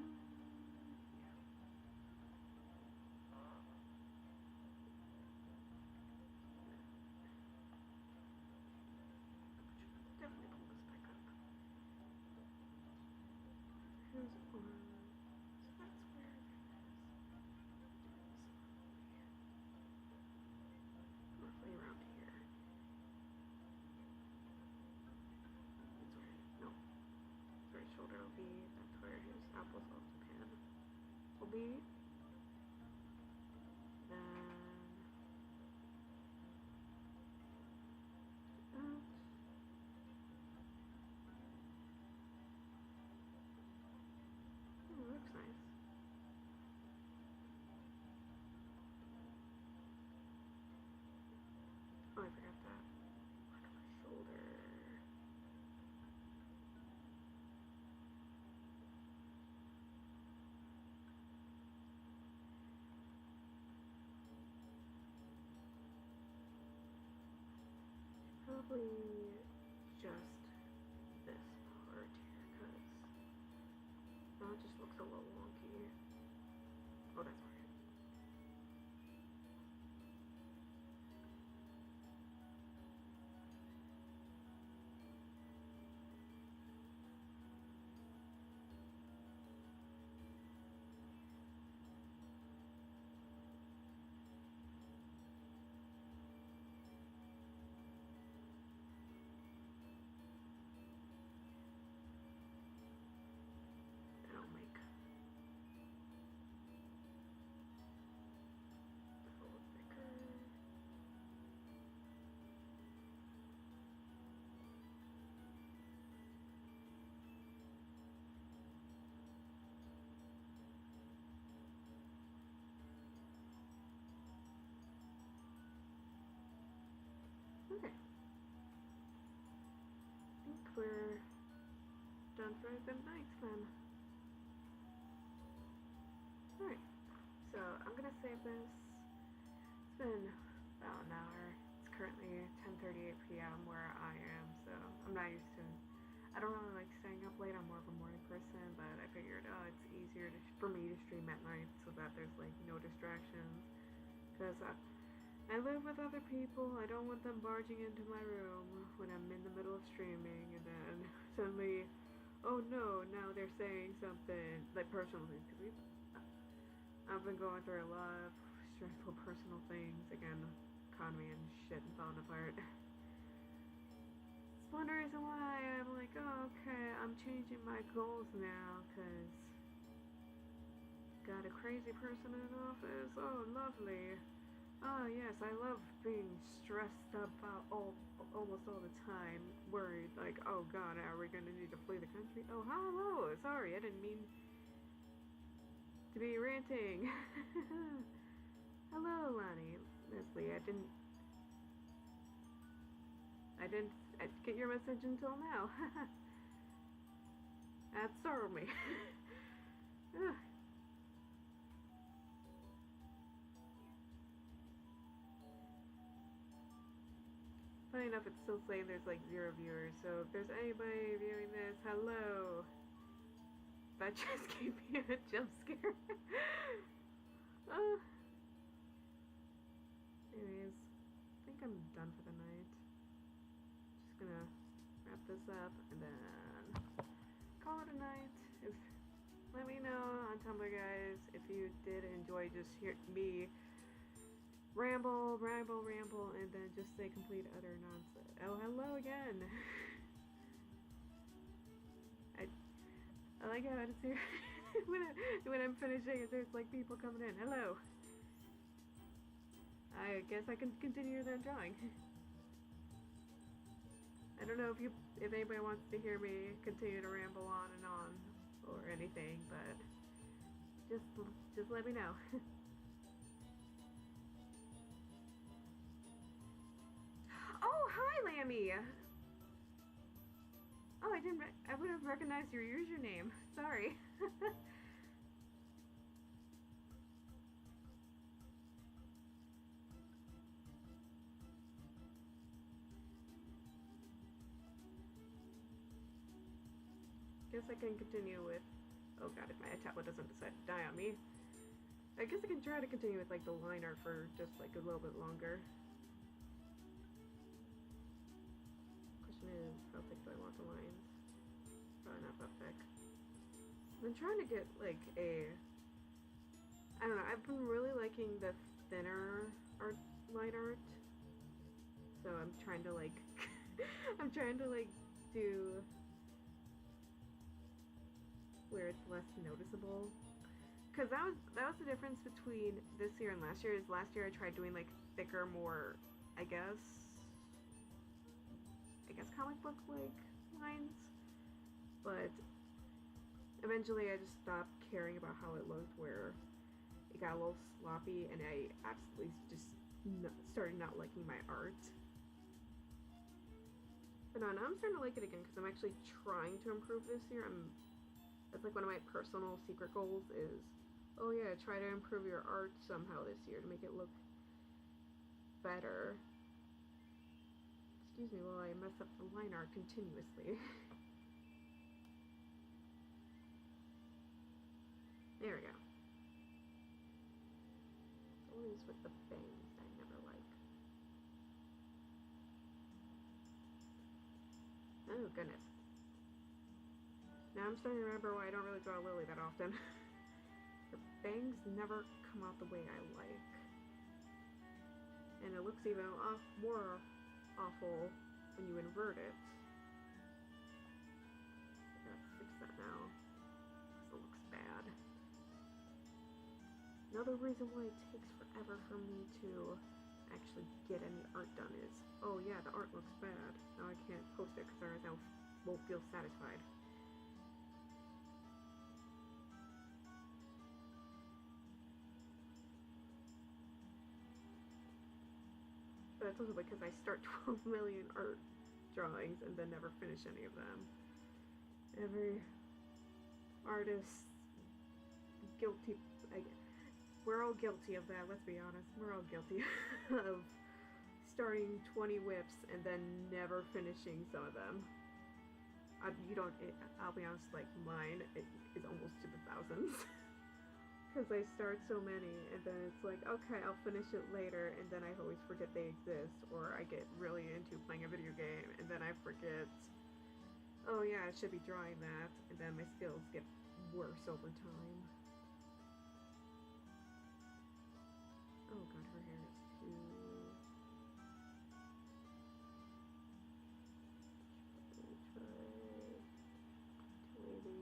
Definitely pull this back up. His arm. So that's where it is. Roughly around here. That's where, no. That's where his shoulder will be. That's where his apples off the pan will be. Then out. Oh, looks nice. Oh, I forgot that. Look at my shoulder. Probably just this part here, because now it just looks a little wonky. Oh, that's right. That'll make that a little thicker. Okay. I think we're done for the night then. Alright, so I'm gonna save this. It's been about an hour. It's currently 10:38 p.m. where I am, so I'm not used to. I don't really like staying up late. I'm more of a morning person, but I figured, it's easier for me to stream at night so that there's like no distractions. Because I live with other people. I don't want them barging into my room when I'm in the middle of streaming, and then suddenly, oh no, now they're saying something like personal things. Because I've been going through a lot of stressful personal things. Again, economy and shit and falling apart. It's one reason why I'm like, oh, okay, I'm changing my goals now, because got a crazy person in office. Oh, lovely. Oh, yes, I love being stressed about almost all the time, worried, like, oh god, are we gonna need to flee the country? Oh, hello, sorry, I didn't mean to be ranting. Hello, Lonnie. Leslie, I didn't get your message until now. That startled me. Funny enough, it's still saying there's like 0 viewers, so if there's anybody viewing this, hello. that just gave me a jump scare. uh, anyways, I think I'm done for the night. Just gonna wrap this up and then call it a night. Let me know on Tumblr, guys, if you did enjoy just hearing me ramble, and then just say complete utter nonsense. Oh, hello again. I like how it's here when I'm finishing it, there's like people coming in. Hello. I guess I can continue then drawing. I don't know if anybody wants to hear me continue to ramble on and on or anything, but just let me know. Oh, hi, Lammy. Oh, I would have recognized your username. Sorry. Guess I can continue with, oh god, if my tablet doesn't decide to die on me. I guess I can try to continue with like the line art for just like a little bit longer. Question is, how thick do I want the lines? Probably not that thick. I've been trying to get like I don't know, I've been really liking the thinner line art. So I'm trying to like, do where it's less noticeable. Cause that was the difference between this year and last year. Is last year I tried doing like thicker, more, I guess comic book like lines, but eventually I just stopped caring about how it looked, where it got a little sloppy, and I absolutely just started not liking my art. But no, now I'm starting to like it again because I'm actually trying to improve this year. That's like one of my personal secret goals is, oh yeah, try to improve your art somehow this year to make it look better. Excuse me while I mess up the line art continuously. There we go. Always with the bangs I never like. Oh goodness. Now I'm starting to remember why I don't really draw Lily that often. Her bangs never come out the way I like. And it looks even more awful when you invert it. I gotta fix that now, because it looks bad. Another reason why it takes forever for me to actually get any art done is, oh yeah, the art looks bad. Now I can't post it because I won't feel satisfied. But it's also because I start 12 million art drawings and then never finish any of them. Every artist guilty, we're all guilty of that, let's be honest. We're all guilty of starting 20 whips and then never finishing some of them. I'll be honest, like mine is almost to the thousands. Because I start so many, and then it's like, okay, I'll finish it later, and then I always forget they exist, or I get really into playing a video game, and then I forget, oh yeah, I should be drawing that, and then my skills get worse over time. Oh god, her hair is too... Let me try... Maybe...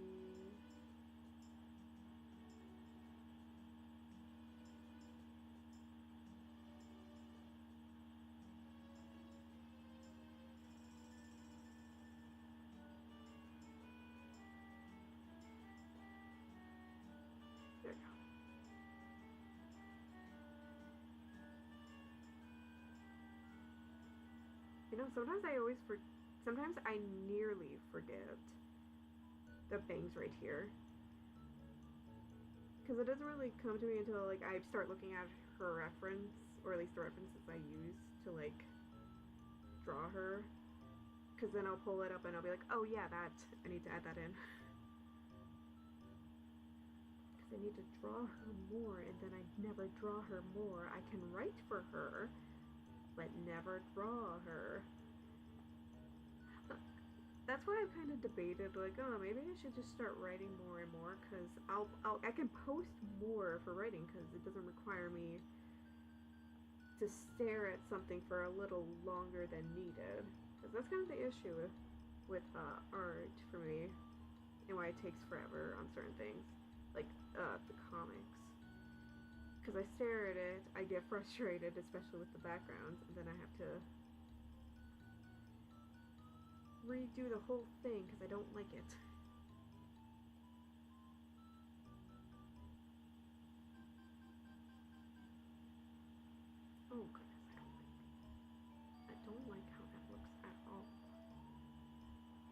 There we go. You know, sometimes I nearly forget the bangs right here. Because it doesn't really come to me until, like, I start looking at her reference, or at least the references I use to, like, draw her. Because then I'll pull it up and I'll be like, oh yeah, I need to add that in. because I need to draw her more, and then I never draw her more. I can write for her, but never draw her. That's why I kind of debated, like, oh, maybe I should just start writing more and more, because I can post more for writing, because it doesn't require me to stare at something for a little longer than needed. Because that's kind of the issue with art for me, and why it takes forever on certain things, like the comics. Because I stare at it, I get frustrated, especially with the backgrounds, and then I have to redo the whole thing because I don't like it. Oh goodness, I don't like how that looks at all.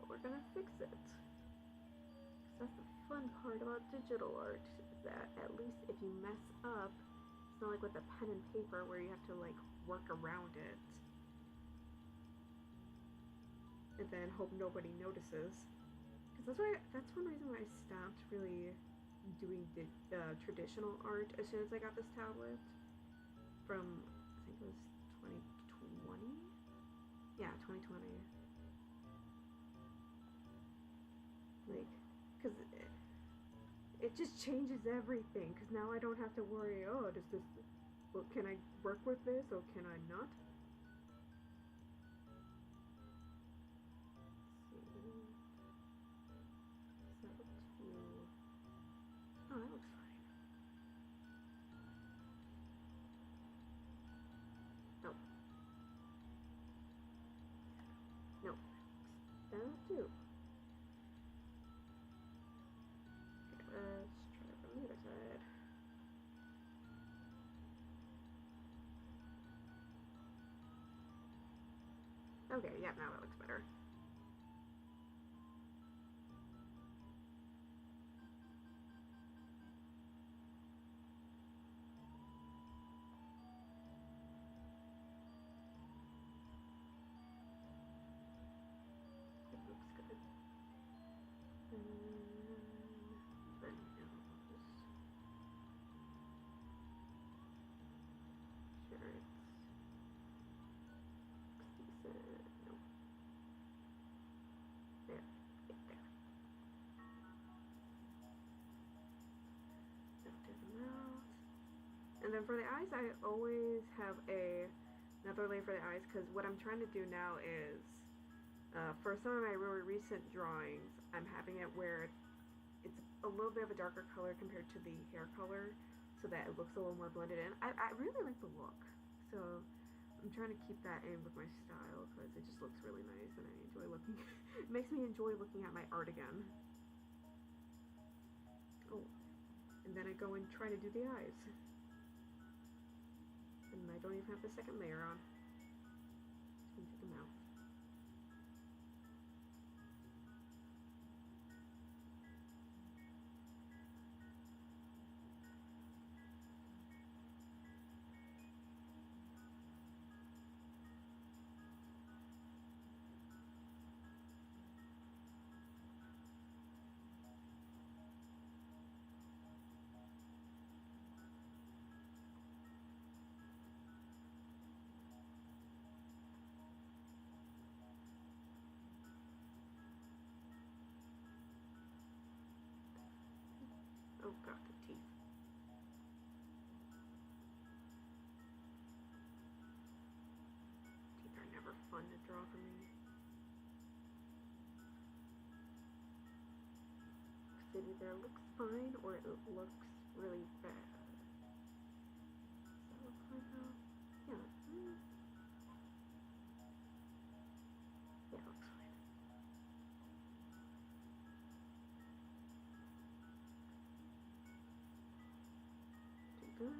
But we're gonna fix it. That's the fun part about digital art, is that at least if you mess up, it's not like with a pen and paper where you have to like work around it and then hope nobody notices. Because that's one reason why I stopped really doing the traditional art as soon as I got this tablet from, I think it was 2020? Yeah, 2020. Like, because it just changes everything, because now I don't have to worry, oh, does this, well, can I work with this or can I not? Oh, that looks fine. Nope. Nope. That'll do. Okay, let's try it from the other side. Okay, yeah, now that looks better. It looks good. The nose. Sure, looks decent. Nope. There. Yeah, there. Now do the mouth. And then for the eyes, I always have another layer for the eyes, because what I'm trying to do now is, for some of my really recent drawings, I'm having it where it's a little bit of a darker color compared to the hair color, so that it looks a little more blended in. I really like the look, so I'm trying to keep that in with my style, because it just looks really nice, and I enjoy looking. It makes me enjoy looking at my art again. Oh, and then I go and try to do the eyes. And I don't even have the second layer on. Just into the mouth. Oh god, the teeth. Teeth are never fun to draw for me. It either looks fine or it looks really bad. Does that look fine now? Yeah. Yeah, it looks fine. Do that. That looks good.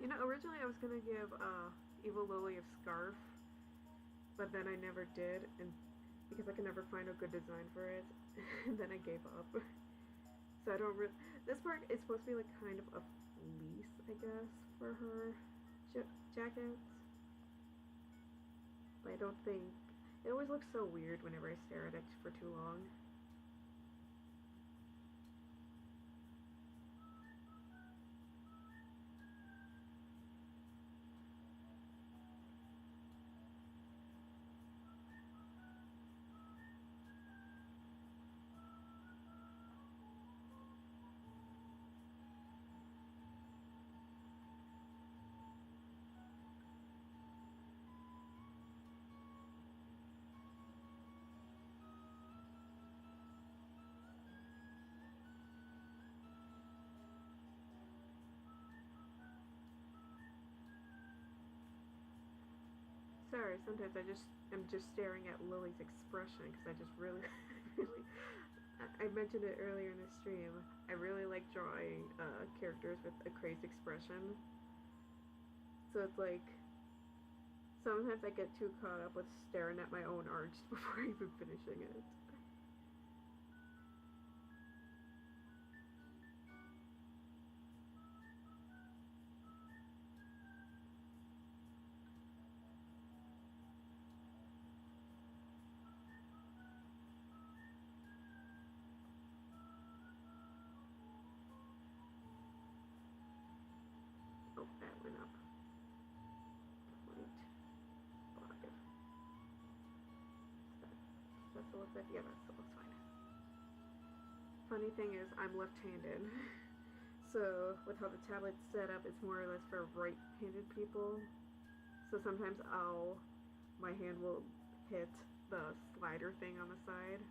You know, originally I was gonna give Evil Lily a scarf, but then I never did, and because I could never find a good design for it, and then I gave up. So I don't really. This part is supposed to be like kind of a fleece, I guess, for her jacket. But I don't think it always looks so weird whenever I stare at it for too long. Sorry, sometimes I'm just staring at Lily's expression because I just really, really. I mentioned it earlier in the stream. I really like drawing characters with a crazed expression. So it's like sometimes I get too caught up with staring at my own art before even finishing it. Oh, that went up. 0.5. That still looks like, yeah, that still looks fine. Funny thing is, I'm left-handed. So, with how the tablet's set up, it's more or less for right-handed people. So sometimes my hand will hit the slider thing on the side.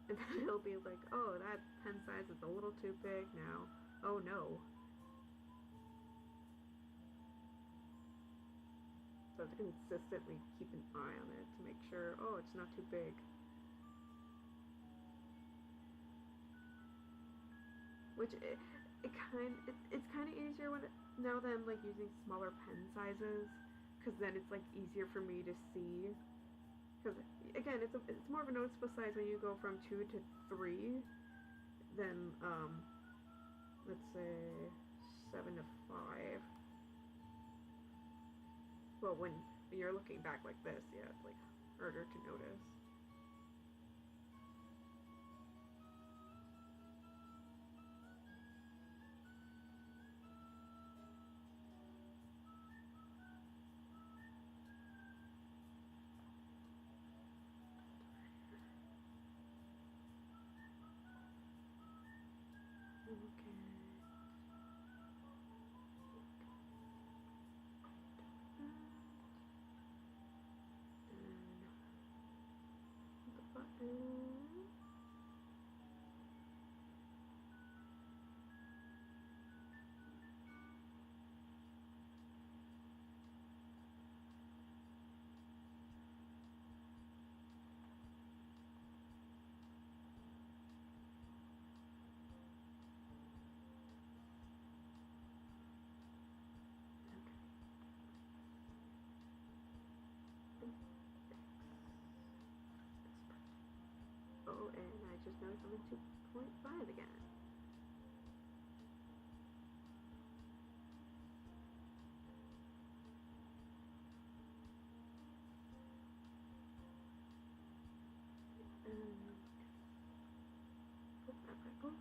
And then it'll be like, oh, that pen size is a little too big now. Oh no. So I have to consistently keep an eye on it to make sure, oh, it's not too big. Which it's kind of easier now than like using smaller pen sizes, because then it's like easier for me to see. Because again, it's more of a noticeable size when you go from 2 to 3 than let's say 7 to 5. Well, when you're looking back like this, yeah, it's like harder to notice. Okay. And the button. Oh, and I just noticed I'm in 2.5 again. And put that back over.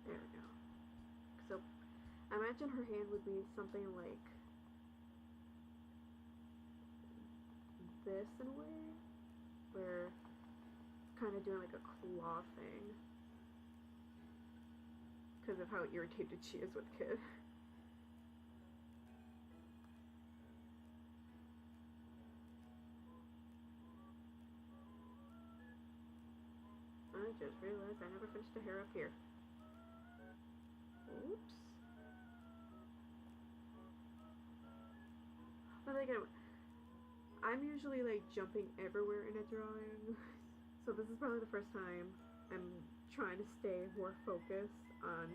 There we go. So I imagine her hand would be something like this in a way, where kind of doing like a claw thing because of how irritated she is with Kid. I just realized I never finished the hair up here. Oops. But like, I'm usually like jumping everywhere in a drawing, so this is probably the first time I'm trying to stay more focused on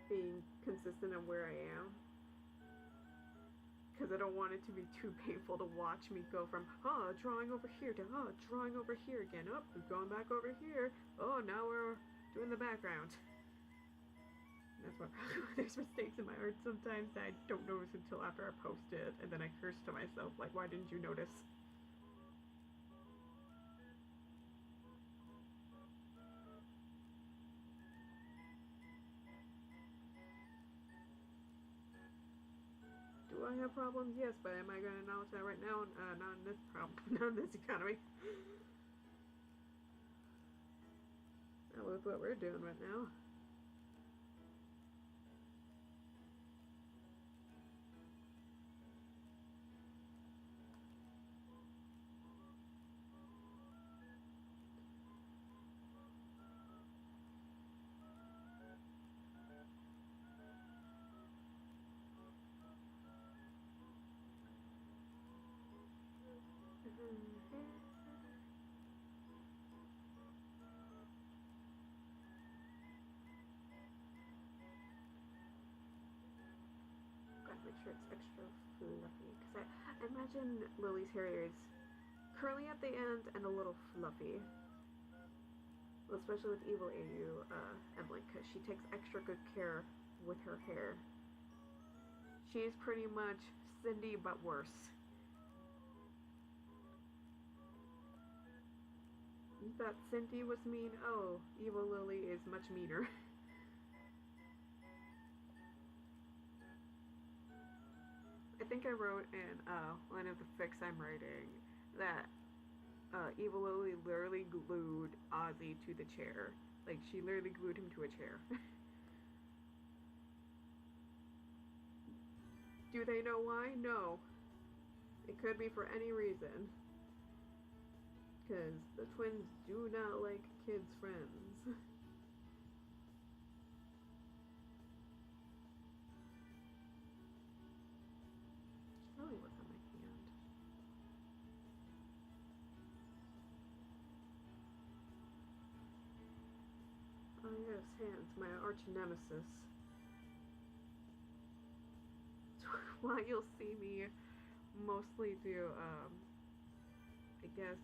being consistent on where I am. Because I don't want it to be too painful to watch me go from, oh, drawing over here to, oh, drawing over here again. Oh, we're going back over here. Oh, now we're doing the background. That's why there's mistakes in my art sometimes that I don't notice until after I post it, and then I curse to myself, like, why didn't you notice? Do I have problems? Yes, but am I going to acknowledge that right now? Not in this problem, not in this economy. Not with what we're doing right now. Gotta make sure it's extra fluffy, because I imagine Lily's hair is curly at the end and a little fluffy. Well, especially with Evil AU Emily, because she takes extra good care with her hair. She's pretty much Cindy, but worse. You thought Cindy was mean? Oh, Evil Lily is much meaner. I think I wrote in one of the fics I'm writing that Evil Lily literally glued Ozzy to the chair. Like, she literally glued him to a chair. Do they know why? No. It could be for any reason. Because the twins do not like kids' friends. Probably what's on my hand. Oh yes, hands, my arch nemesis. Why you'll see me mostly do, I guess,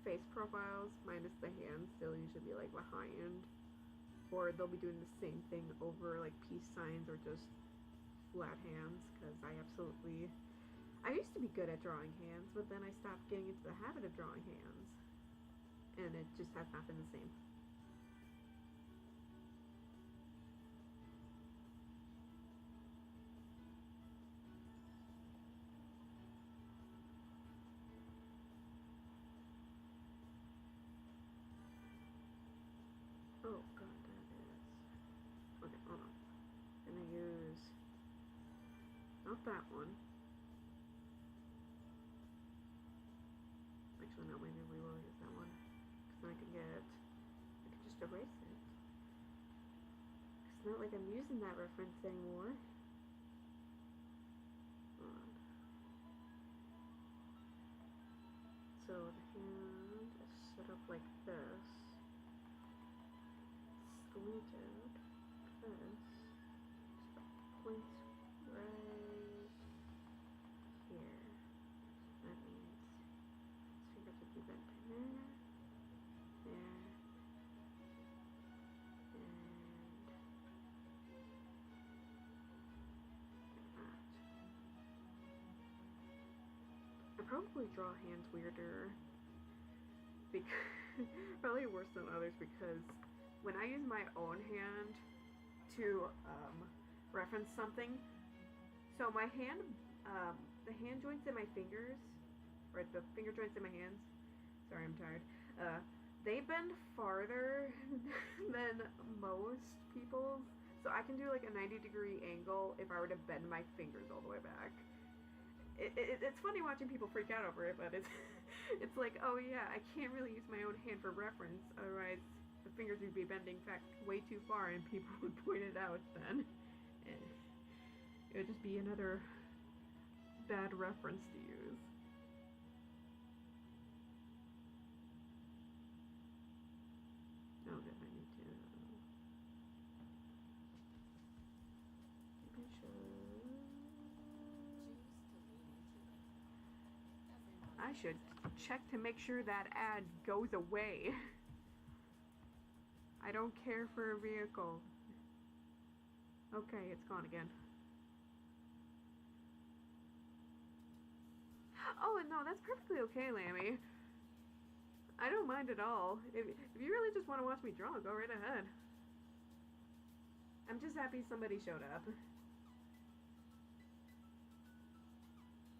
face profiles minus the hands. They'll usually be like behind, or they'll be doing the same thing over like peace signs or just flat hands, because I used to be good at drawing hands, but then I stopped getting into the habit of drawing hands, and it just has not been the same. Oh god, that is... Okay, hold on. I'm gonna use... not that one. Actually, no, maybe we will use that one. Because then I can just erase it. It's not like I'm using that reference anymore. Hold on. So the hand is set up like this. Slanted. This. Points right here. That means his fingers would be bent there, there, and like that. I probably draw hands weirder, because probably worse than others, because when I use my own hand to reference something, so my hand, the hand joints in my fingers, or the finger joints in my hands, sorry I'm tired, Uh, they bend farther than most people, so I can do like a 90-degree angle if I were to bend my fingers all the way back. It's funny watching people freak out over it, but it's it's like, oh yeah, I can't really use my own hand for reference, otherwise the fingers would be bending back way too far and people would point it out then. And it would just be another bad reference to use. Oh, that I need to. Maybe I should. I should check to make sure that ad goes away. I don't care for a vehicle. Okay, it's gone again. Oh, no, that's perfectly okay, Lammy. I don't mind at all. If you really just want to watch me draw, go right ahead. I'm just happy somebody showed up.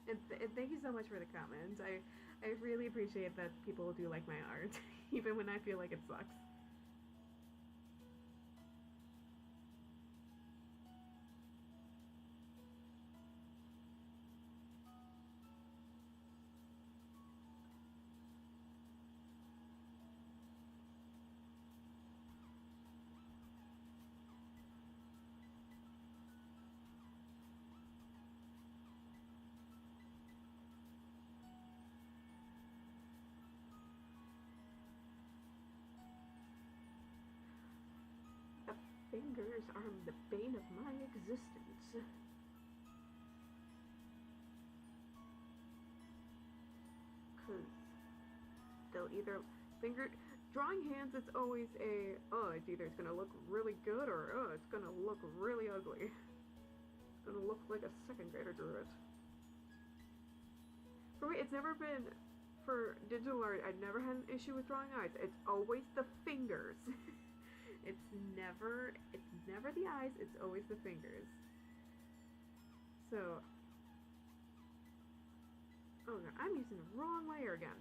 And thank you so much for the comments. I really appreciate that people do like my art, even when I feel like it sucks. Fingers are the bane of my existence. Cause they'll either drawing hands, it's always a, oh, it's either it's gonna look really good or, oh, it's gonna look really ugly. It's gonna look like a second grader drew it. For me, it's never been, for digital art, I've never had an issue with drawing eyes. It's always the fingers. It's never the eyes, it's always the fingers. So, oh no, I'm using the wrong layer again.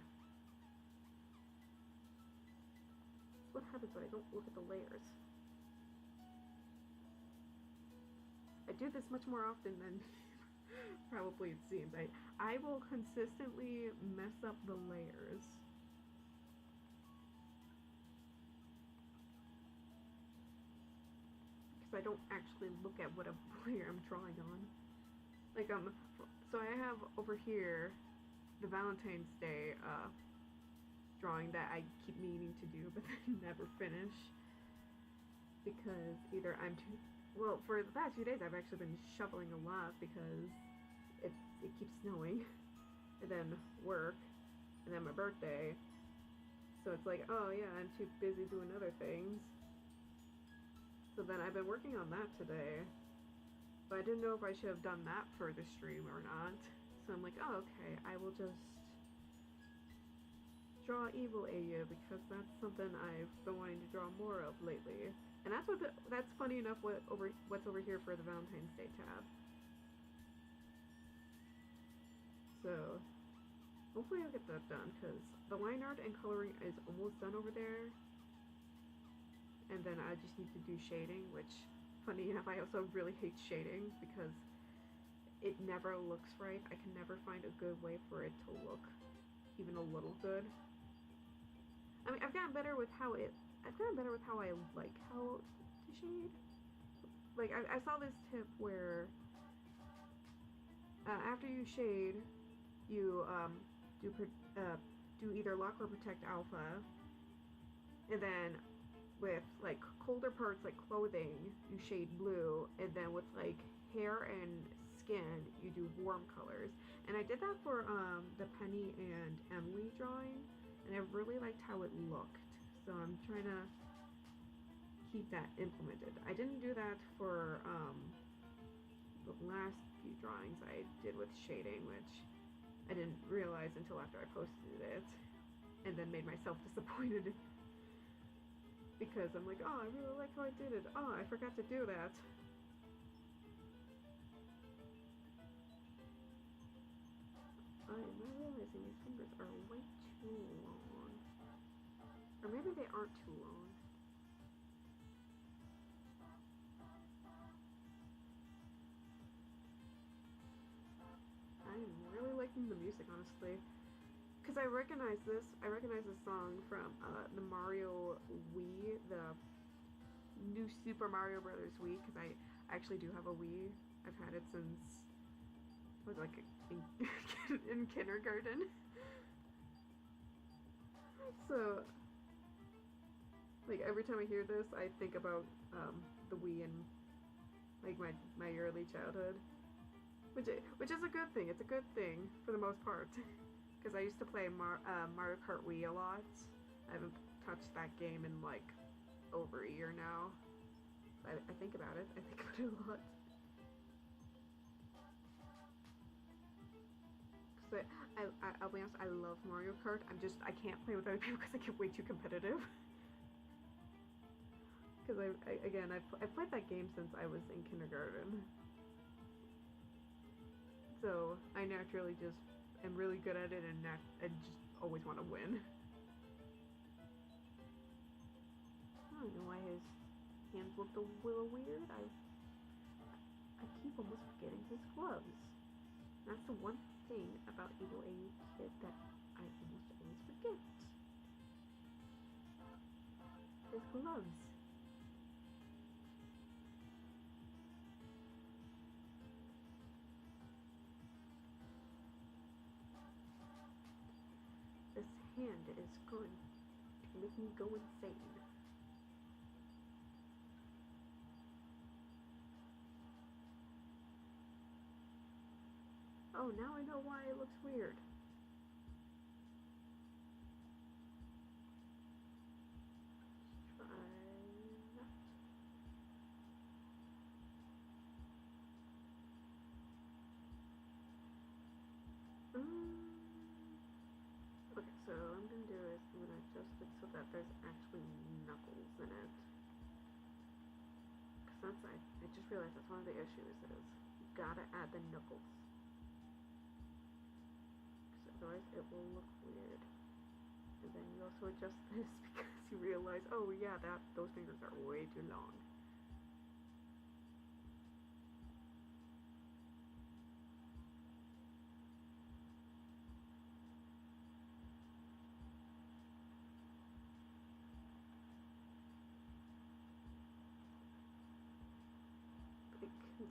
That's what happens when I don't look at the layers. I do this much more often than probably it seems. I will consistently mess up the layers. I don't actually look at what layer I'm drawing on. Like, so I have over here the Valentine's Day drawing that I keep meaning to do, but then never finish. Because either I'm too, well, for the past few days I've actually been shoveling a lot because it keeps snowing. And then work, and then my birthday. So it's like, oh yeah, I'm too busy doing other things. So then I've been working on that today, but I didn't know if I should have done that for the stream or not. So I'm like, oh, okay, I will just draw Evil AU because that's something I've been wanting to draw more of lately. And that's funny enough what's over here for the Valentine's Day tab. So hopefully I'll get that done because the line art and coloring is almost done over there. And then I just need to do shading, which, funny enough, I also really hate shading because it never looks right. I can never find a good way for it to look even a little good. I mean, I've gotten better with how I like how to shade. Like, I saw this tip where after you shade, you do either lock or protect alpha, and then with like colder parts like clothing, you shade blue, and then with like hair and skin, you do warm colors. And I did that for the Penny and Emily drawing, and I really liked how it looked. So I'm trying to keep that implemented. I didn't do that for the last few drawings I did with shading, which I didn't realize until after I posted it, and then made myself disappointed. Because I'm like, oh, I really like how I did it. Oh, I forgot to do that. I am not realizing these fingers are way too long. Or maybe they aren't too long. I'm really liking the music, honestly. Because I recognize this song from the Mario Wii, the new Super Mario Brothers Wii, because I actually do have a Wii. I've had it since, was like in kindergarten. So, like every time I hear this, I think about the Wii and like my early childhood, which is a good thing. It's a good thing for the most part, because I used to play Mario Kart Wii a lot. I haven't touched that game in like over a year now. I think about it. I think about it a lot. Cause I'll be honest, I love Mario Kart. I can't play with other people because I get way too competitive. Because I've played that game since I was in kindergarten. So I naturally just am really good at it and just always want to win. I don't know why his hands looked a little weird. I keep almost forgetting his gloves. That's the one thing about Evil A Kid that I almost always forget. His gloves. This hand is going to make me go insane. Oh, now I know why it looks weird. Let's try that. Okay, so what I'm gonna do is I'm gonna adjust it so that there's actually knuckles in it. Cause I just realized that's one of the issues is you gotta add the knuckles. Cause otherwise it will look weird. And then you also adjust this because you realize, oh yeah, those fingers are way too long.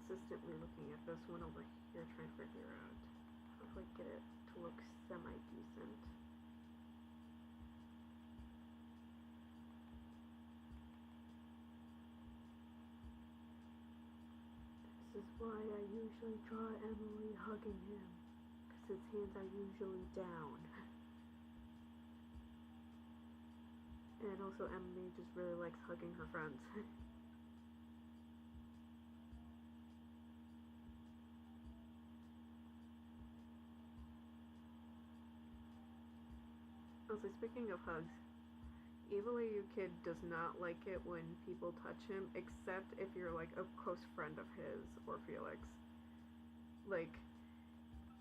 Consistently looking at this one over here, trying to figure out how to get it to look semi-decent. This is why I usually draw Emily hugging him, because his hands are usually down. And also Emily just really likes hugging her friends. Also, speaking of hugs, Evil AU Kid does not like it when people touch him, except if you're like a close friend of his or Felix. Like,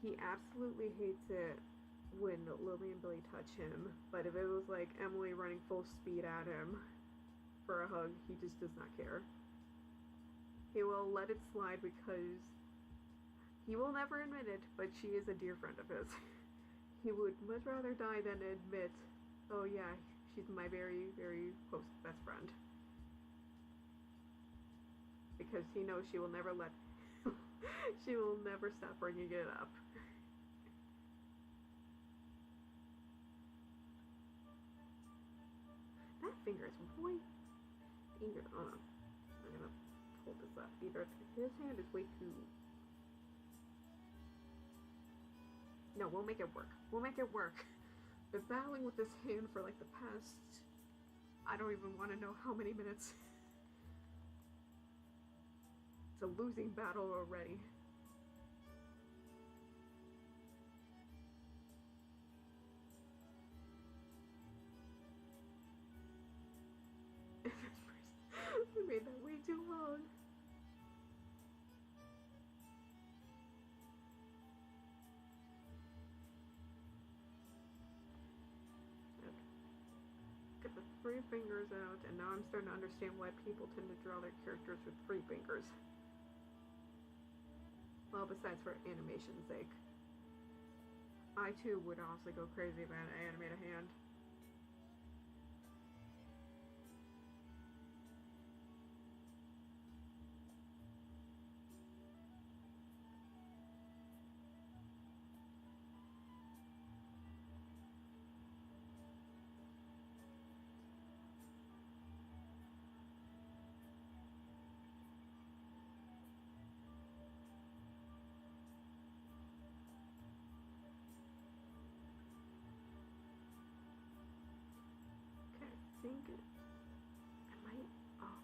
he absolutely hates it when Lily and Billy touch him, but if it was like Emily running full speed at him for a hug, he just does not care. He will let it slide because he will never admit it, but she is a dear friend of his. He would much rather die than admit, oh yeah, she's my very, very close best friend. Because he knows she will never she will never stop bringing it up. That finger is way, either, I'm gonna hold this up. Either his hand is way too, no, we'll make it work. We'll make it work. Been battling with this hand for like the past, I don't even want to know how many minutes. It's a losing battle already. We made that way too long. Okay. Get the 3 fingers out, and now I'm starting to understand why people tend to draw their characters with 3 fingers. Well, besides for animation's sake. I too would honestly go crazy if I had to animate a hand. I think I might, oh,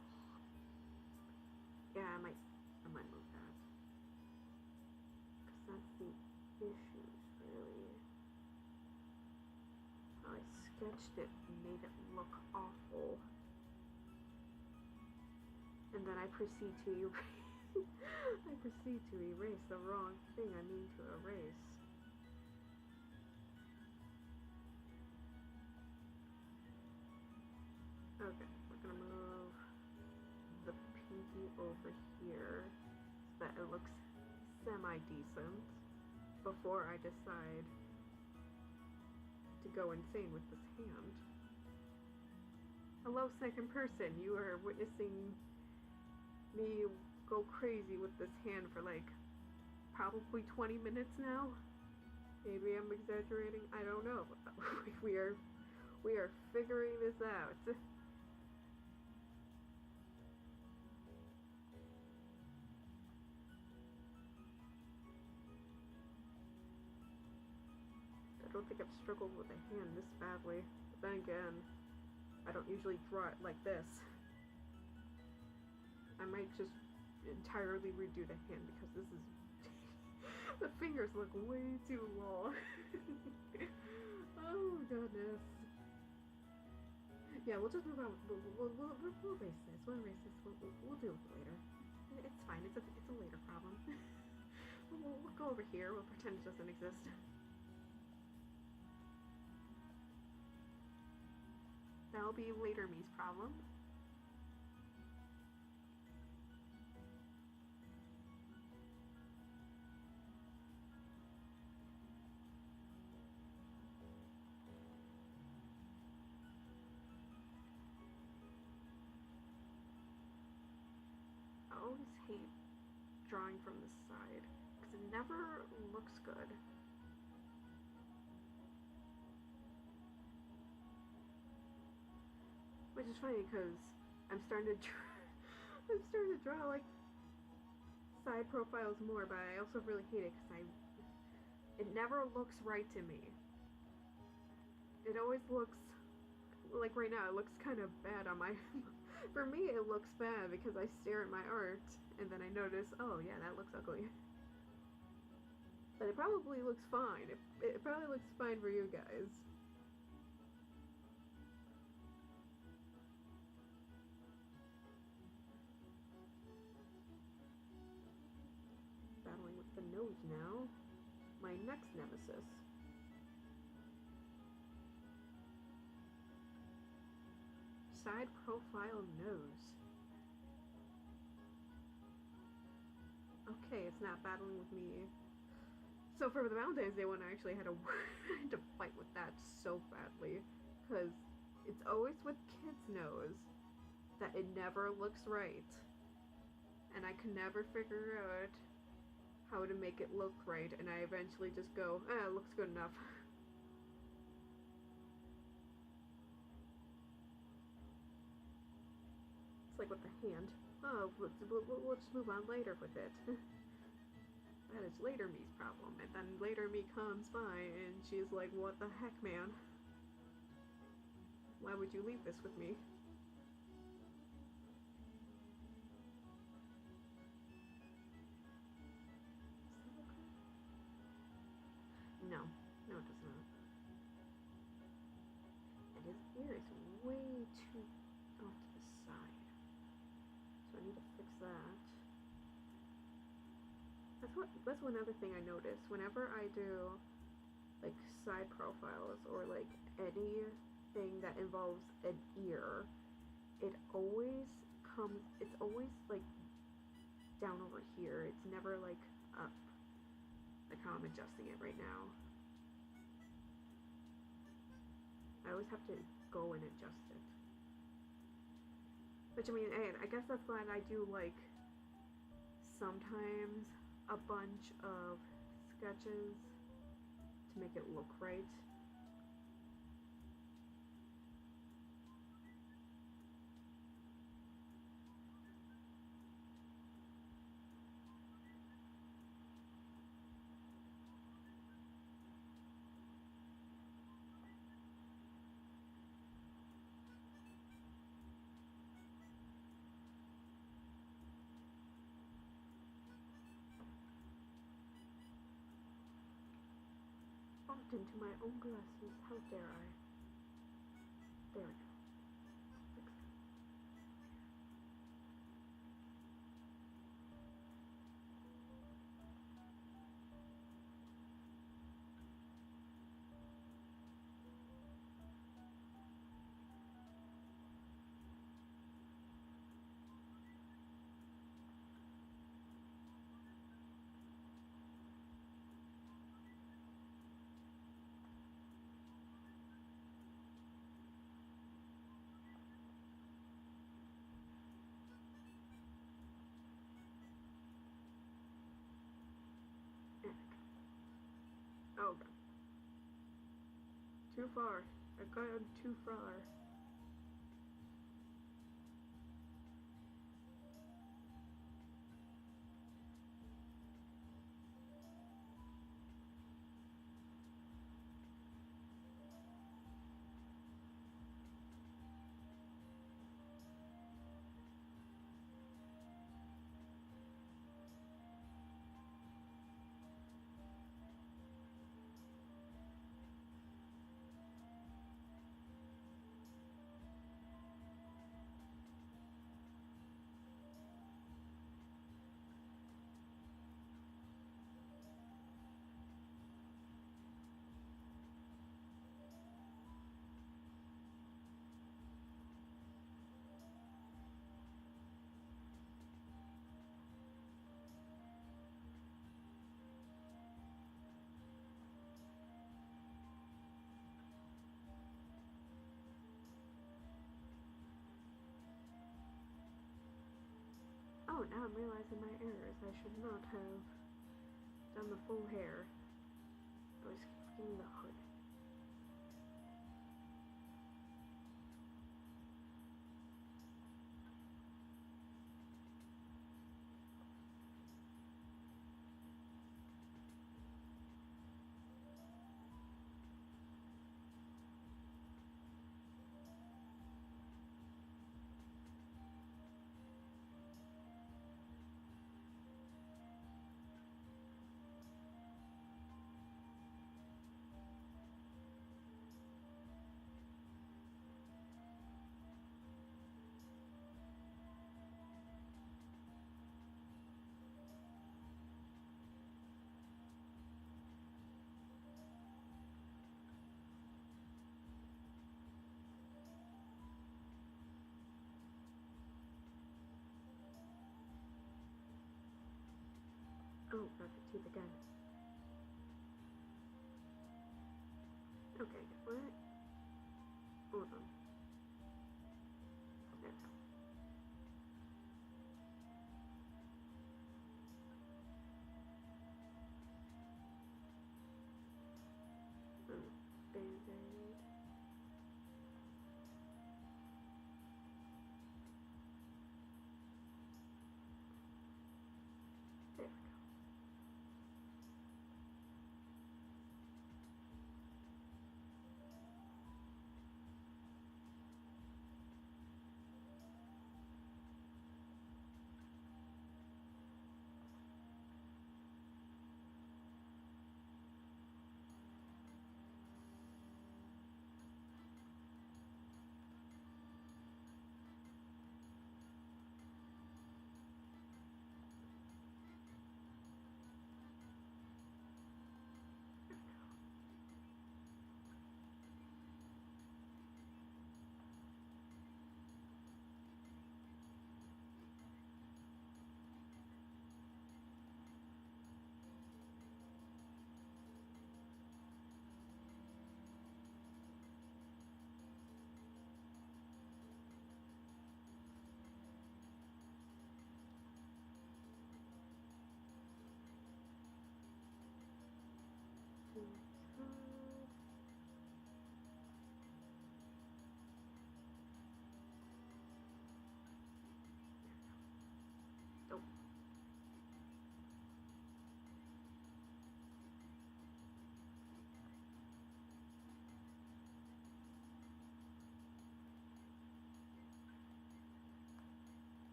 yeah, I might move that, because that's the issues, really. How I sketched it made it look awful, and then I proceed to erase, the wrong thing I mean to erase. Okay, we're gonna move the pinky over here so that it looks semi-decent before I decide to go insane with this hand. Hello, second person. You are witnessing me go crazy with this hand for like probably 20 minutes now. Maybe I'm exaggerating. I don't know. we are figuring this out. I don't think I've struggled with a hand this badly. But then again, I don't usually draw it like this. I might just entirely redo the hand because this is... the fingers look way too long. Oh goodness. Yeah, we'll just move on. We'll erase this. We'll erase this. We'll deal with it later. It's fine. It's a later problem. We'll go over here. We'll pretend it doesn't exist. That'll be later me's problem. I always hate drawing from the side because it never looks good. Which is funny because I'm starting to draw like side profiles more, but I also really hate it because it never looks right to me. It always looks like right now it looks kind of bad on my for me it looks bad because I stare at my art and then I notice, oh yeah, that looks ugly. But it probably looks fine. It probably looks fine for you guys. Battling with the nose now. My next nemesis. Side profile nose. Okay, it's not battling with me. So for the Valentine's Day one, I actually had to fight with that so badly. Because it's always with kids' nose that it never looks right. And I can never figure out how to make it look right, and I eventually just go, it looks good enough. It's like with the hand. Oh, let's move on later with it. That is later me's problem, and then later me comes by, and she's like, what the heck, man? Why would you leave this with me? No, it does not. And his ear is way too off to the side. So I need to fix that. That's one other thing I notice. Whenever I do like side profiles or like any anything that involves an ear, it always comes, it's always like down over here. It's never like up, like how I'm adjusting it right now. I always have to go and adjust it. Which, I mean, hey, I guess that's why I do like sometimes a bunch of sketches to make it look right. Bumped into my own glasses. How dare I? There we go. Fix that. Oh god. Too far. I've gone too far. Oh, now I'm realizing my errors. I should not have done the full hair. I was getting the hood.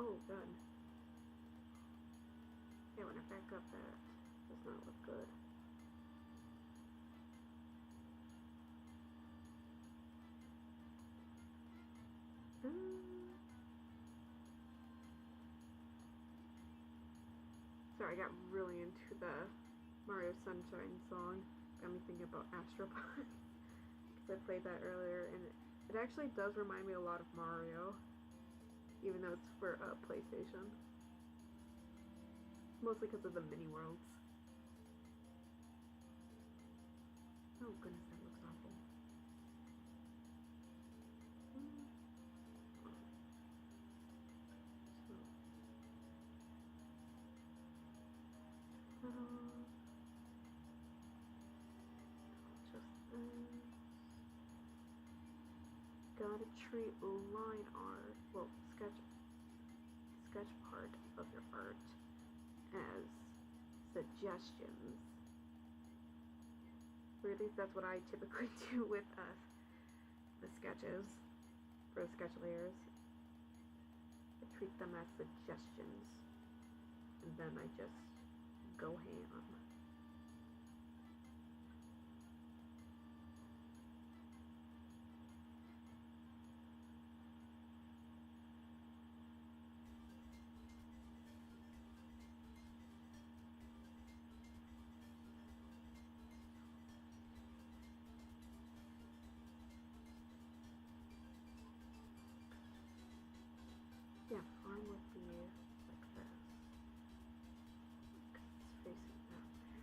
Oh, done. Yeah, when I back up, that does not look good. Sorry, I got really into the Mario Sunshine song. Got me thinking about Astrobots. Because I played that earlier, and it actually does remind me a lot of Mario. Even though it's for PlayStation. Mostly because of the mini worlds. Oh goodness, that looks awful. Just gotta treat line art, well, sketch part of your art as suggestions. Or at least that's what I typically do with the sketches, or the sketch layers. I treat them as suggestions, and then I just go ham. Yeah, arm would be like this. It's facing that way.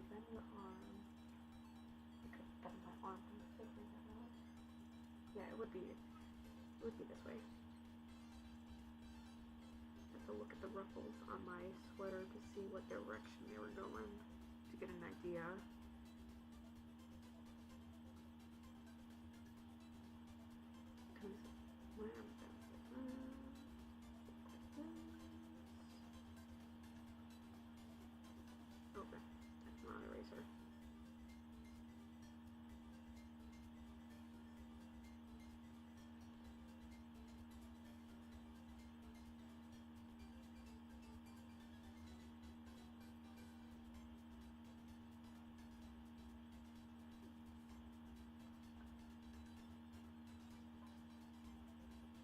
Bend your arm. I could bend my arm from figuring that out. Yeah, it would be this way. I have to look at the ruffles on my sweater to see what direction they were going to get an idea. Because when I'm done, okay, that's not an eraser.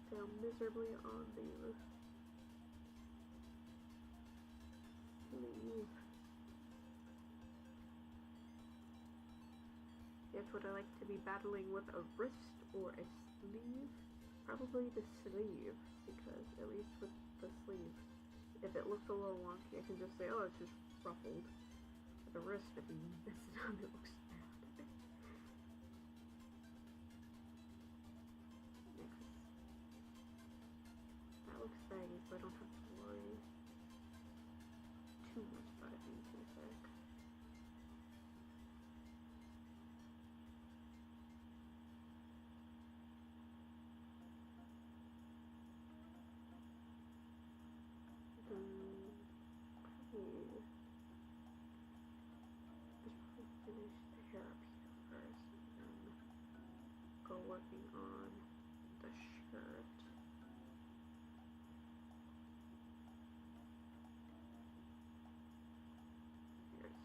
Fail miserably on the sleeve. Yes, would I like to be battling with a wrist or a sleeve? Probably the sleeve, because at least with the sleeve, if it looks a little wonky, I can just say, oh, it's just ruffled. With the wrist, if you mess it up, it looks bad. Next. That looks baggy, so I don't have to worry too much about it being too thick. Finish the hair up here first, and then go working on the shirt. Here's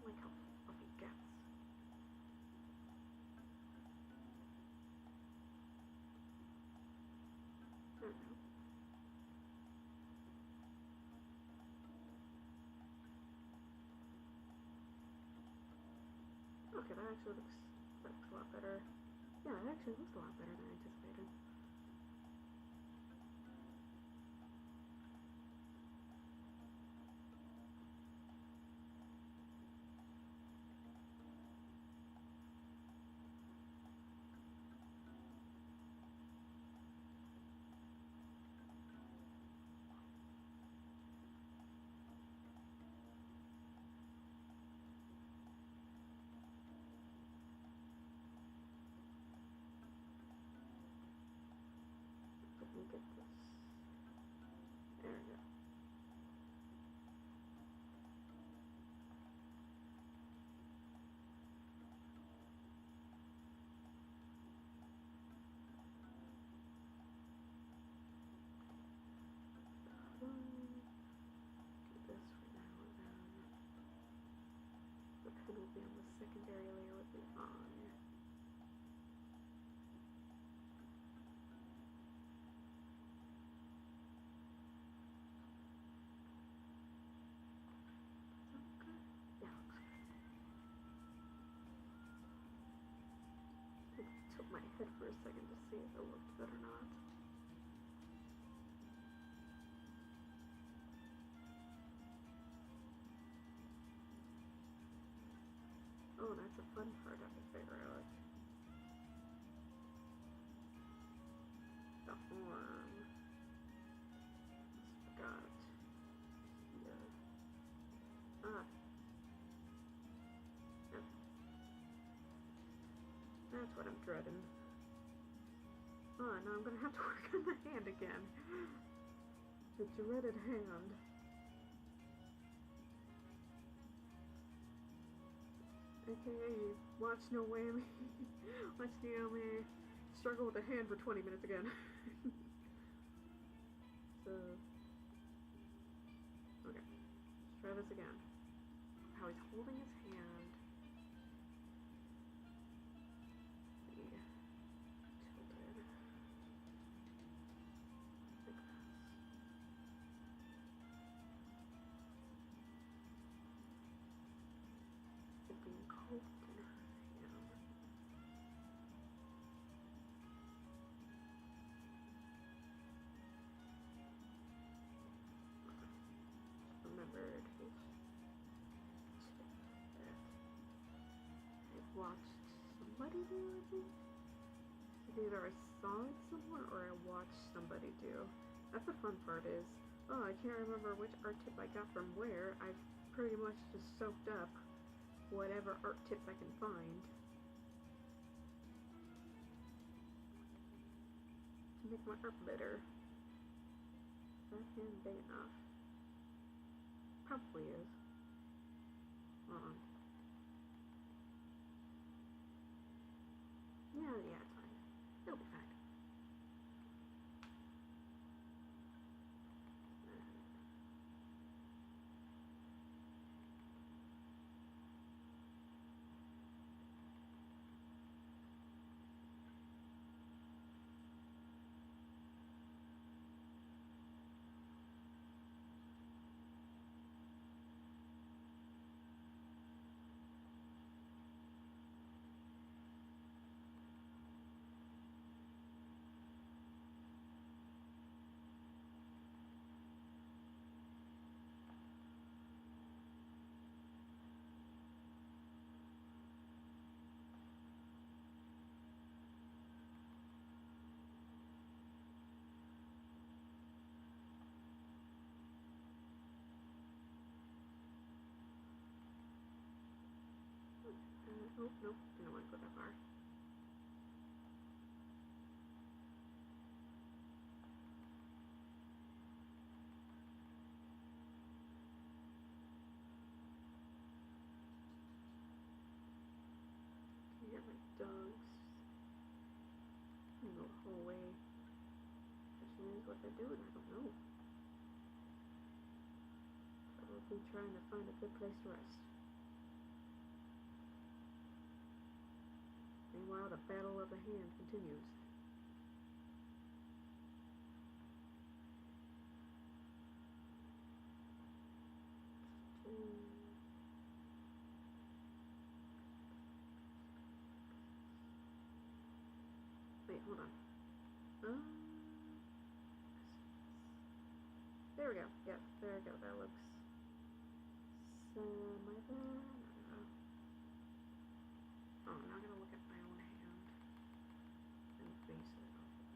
like how fluffy it gets. There we go. Okay, that actually looks a lot better. Yeah, it actually looks a lot better than I anticipated. what I'm dreading. Oh, now I'm gonna have to work on the hand again. The dreaded hand. AKA, watch no whammy. Watch Naomi struggle with the hand for 20 minutes again. So, okay, let's try this again. How he's holding his hand. Tilted. Like this. It being cold in her hand. Remembered his tip that I watched somebody do, I think. Either I saw it somewhere or I watched somebody do. That's the fun part is, oh, I can't remember which art tip I got from where. I've pretty much just soaked up whatever art tips I can find to make my art better. Is that hand big enough? Probably is. Hold on. Yeah, it's fine. It'll be fine. Oh, nope, didn't want to go that far. You hear my dogs. I go the whole way. Question is what they're doing, I don't know. Probably trying to find a good place to rest. Meanwhile, the battle of the hand continues. Wait, hold on. There we go. Yep, there we go. That looks semi-bad. Oh, I'm not gonna look at my own hand and base it off of that.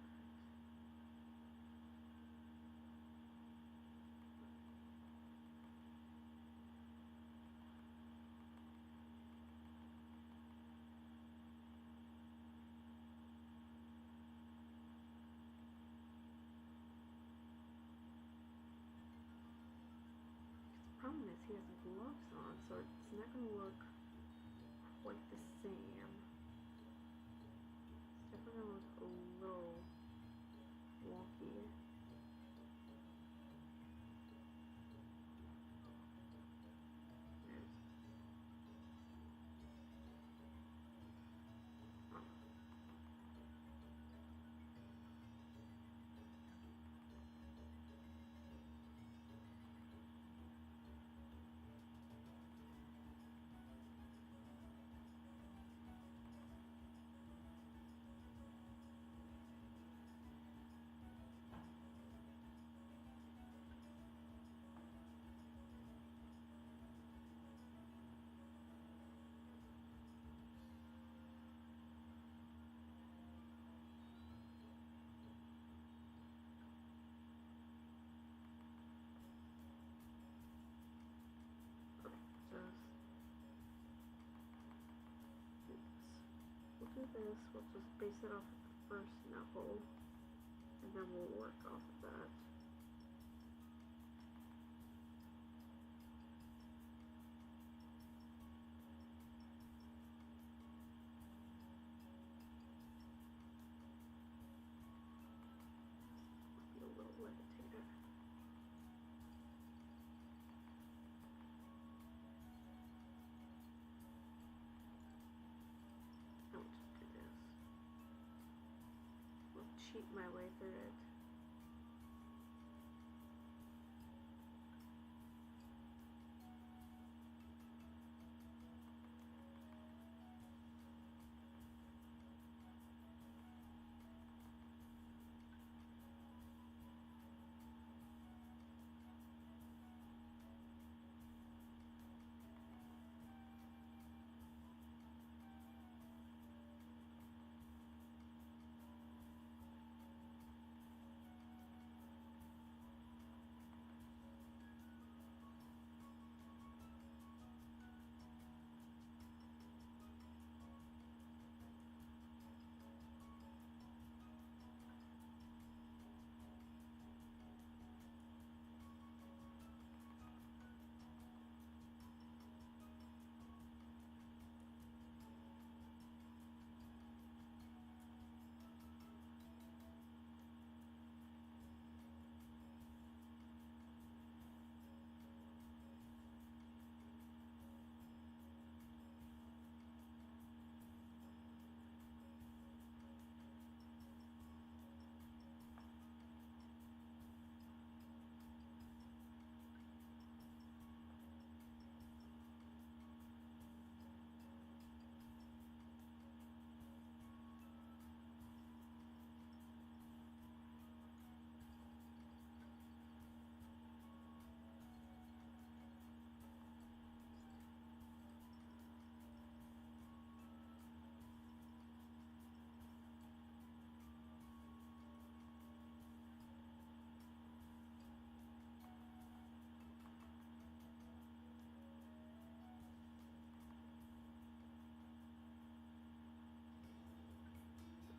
The problem is he has gloves on, so it's not going this, we'll just base it off of the first knuckle, and then we'll work off of that. Be a little levitated. I'll just do this. We'll cheat my way through it.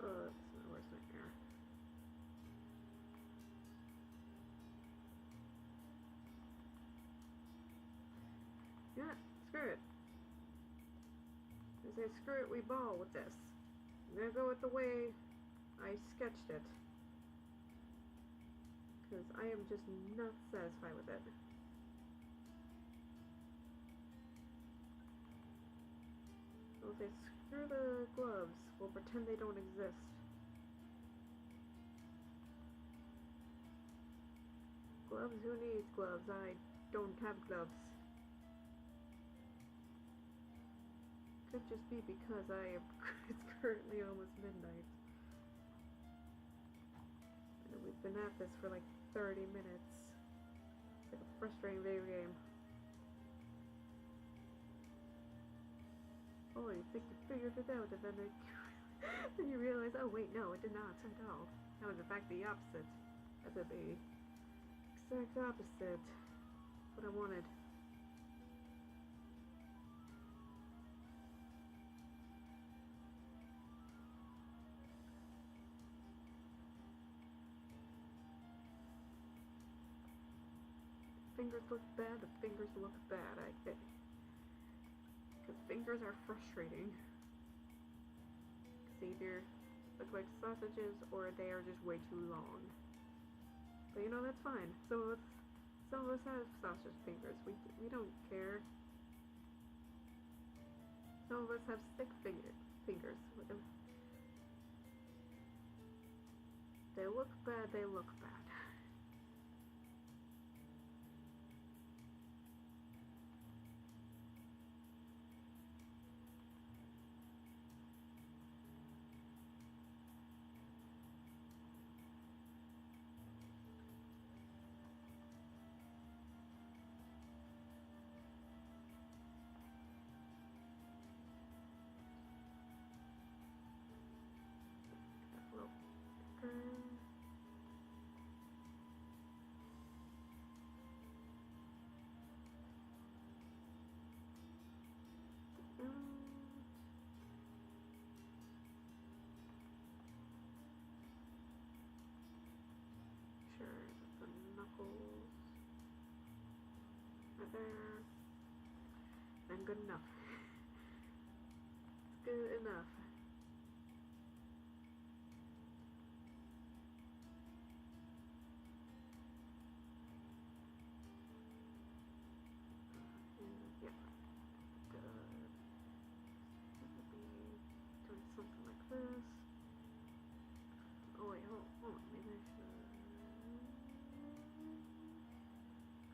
That's my worst nightmare. Yeah, screw it. I say screw it, we ball with this. I'm gonna go with the way I sketched it. Because I am just not satisfied with it. We'll say screw the gloves. We'll pretend they don't exist. Gloves? Who needs gloves? I don't have gloves. Could just be because it's currently almost midnight. And we've been at this for like 30 minutes. It's like a frustrating video game. Oh, you think you figured it out, and then you realize, oh wait, no, it did not at all. That was in fact the opposite. That's the exact opposite. What I wanted. Fingers look bad, the fingers look bad, I think. Because fingers are frustrating. They either look like sausages or they are just way too long. But you know, that's fine. Some of us have sausage fingers. We don't care. Some of us have stick fingers. They look bad, they look bad. there. And good enough. It's good enough. Yep. Good. Maybe doing something like this. Oh wait, hold on. Maybe I should.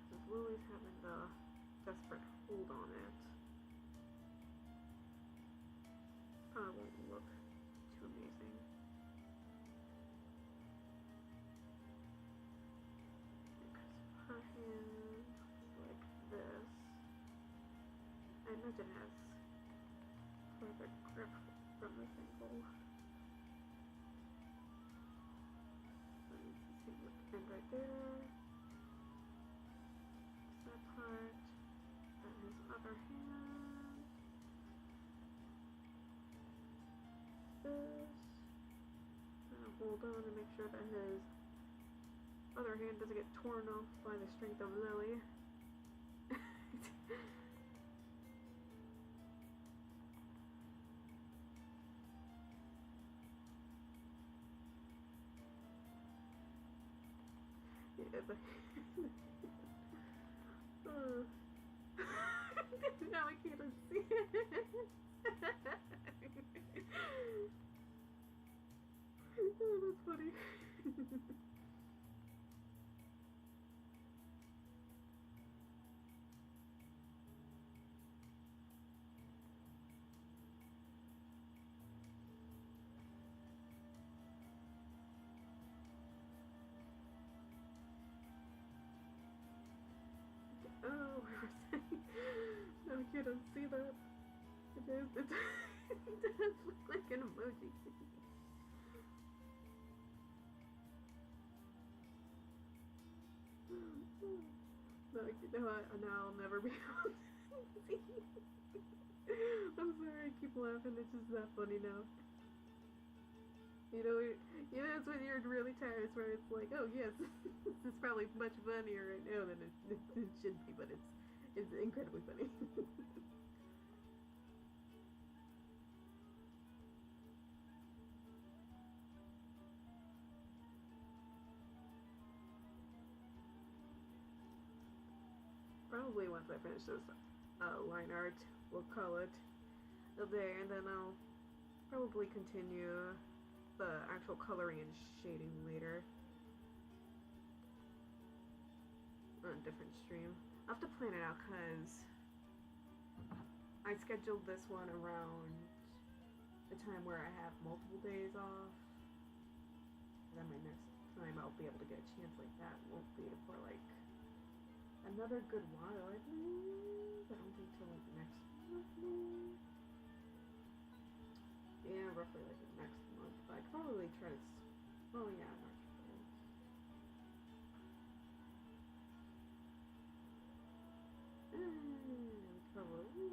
Because Lily's having the desperate hold on it. Probably won't look too amazing. Because her hand like this. I imagine it has further grip from this angle. And right there, that part, then his other hand, this, and hold on and make sure that his other hand doesn't get torn off by the strength of Lily. Yeah, but now I can't unsee it. Oh, that's funny. Oh, we were saying, no, I can't unsee that. It does look like an emoji. No, now I'll never be able to see. I'm sorry, I keep laughing, it's just that funny now. You know, it's when you're really tired, it's where it's like, oh yes, this is probably much funnier right now than it should be, but it's incredibly funny. Probably once I finish this line art, we'll call it a day, and then I'll probably continue the actual coloring and shading later on a different stream. I'll have to plan it out because I scheduled this one around the time where I have multiple days off. And then my next time I'll be able to get a chance like that won't be for like another good while, I believe. I don't think till like next month. Yeah, roughly like next month. But I could probably try to. Oh yeah, March. Probably.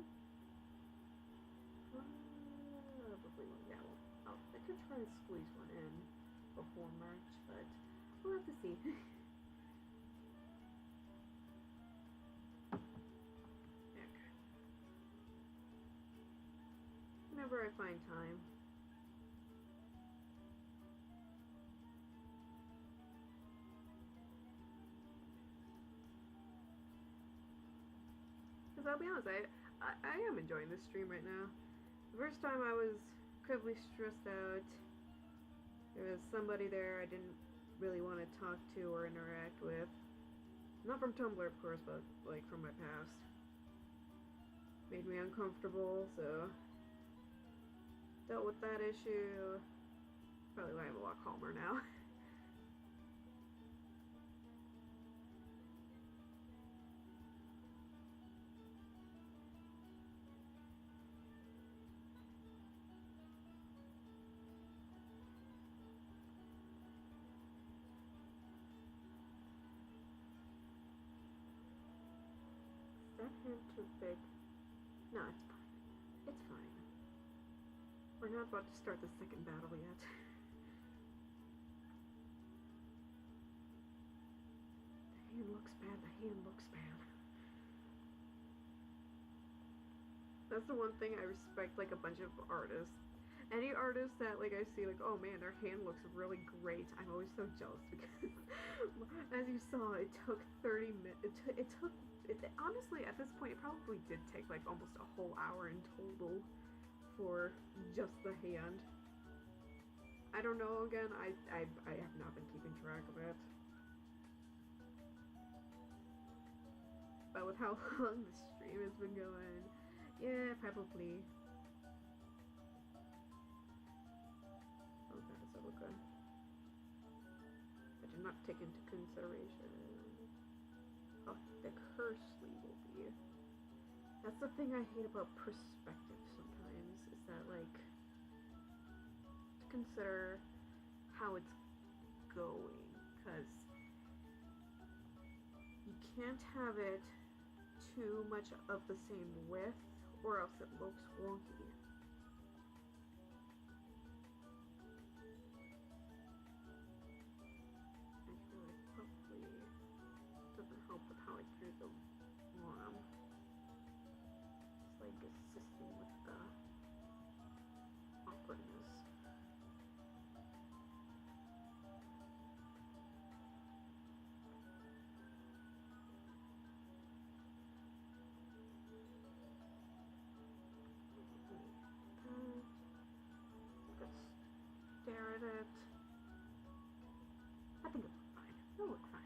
Yeah. Well, I could try to squeeze one in before March, but we'll have to see. Okay. Whenever I find time. Because I'll be honest, I am enjoying this stream right now. The first time I was incredibly stressed out. There was somebody there I didn't really want to talk to or interact with. Not from Tumblr, of course, but like from my past. Made me uncomfortable, so dealt with that issue. Probably why I'm a lot calmer now. Is that hand too big? No, it's fine. It's fine. We're not about to start the second battle yet. The hand looks bad, the hand looks bad. That's the one thing I respect, like, a bunch of artists. Any artist that, like, I see, like, oh man, their hand looks really great, I'm always so jealous because, as you saw, it took 30 minutes. Honestly, at this point, it probably did take, like, almost a whole hour in total for just the hand. I don't know, again, I have not been keeping track of it. But with how long the stream has been going, yeah, probably. Oh, that is so good. I did not take into consideration how thick her sleeve will be. That's the thing I hate about perspective sometimes, is that, like, to consider how it's going, because you can't have it too much of the same width, or else it looks wonky. I feel like probably doesn't help with how I drew the worm. It's like assisting with the awkwardness. Stare at it. I think it'll look fine. It'll look fine.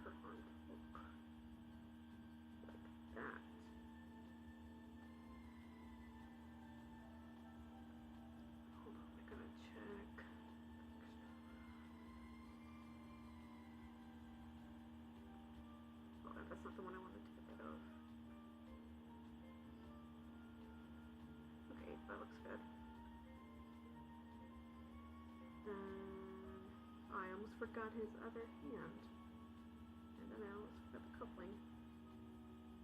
Her arm to look like that. Hold on, I gotta check. Oh, that's not the one I wanted to get rid of. Okay, that looks good. Then I almost forgot his other hand. And then I almost forgot the coupling.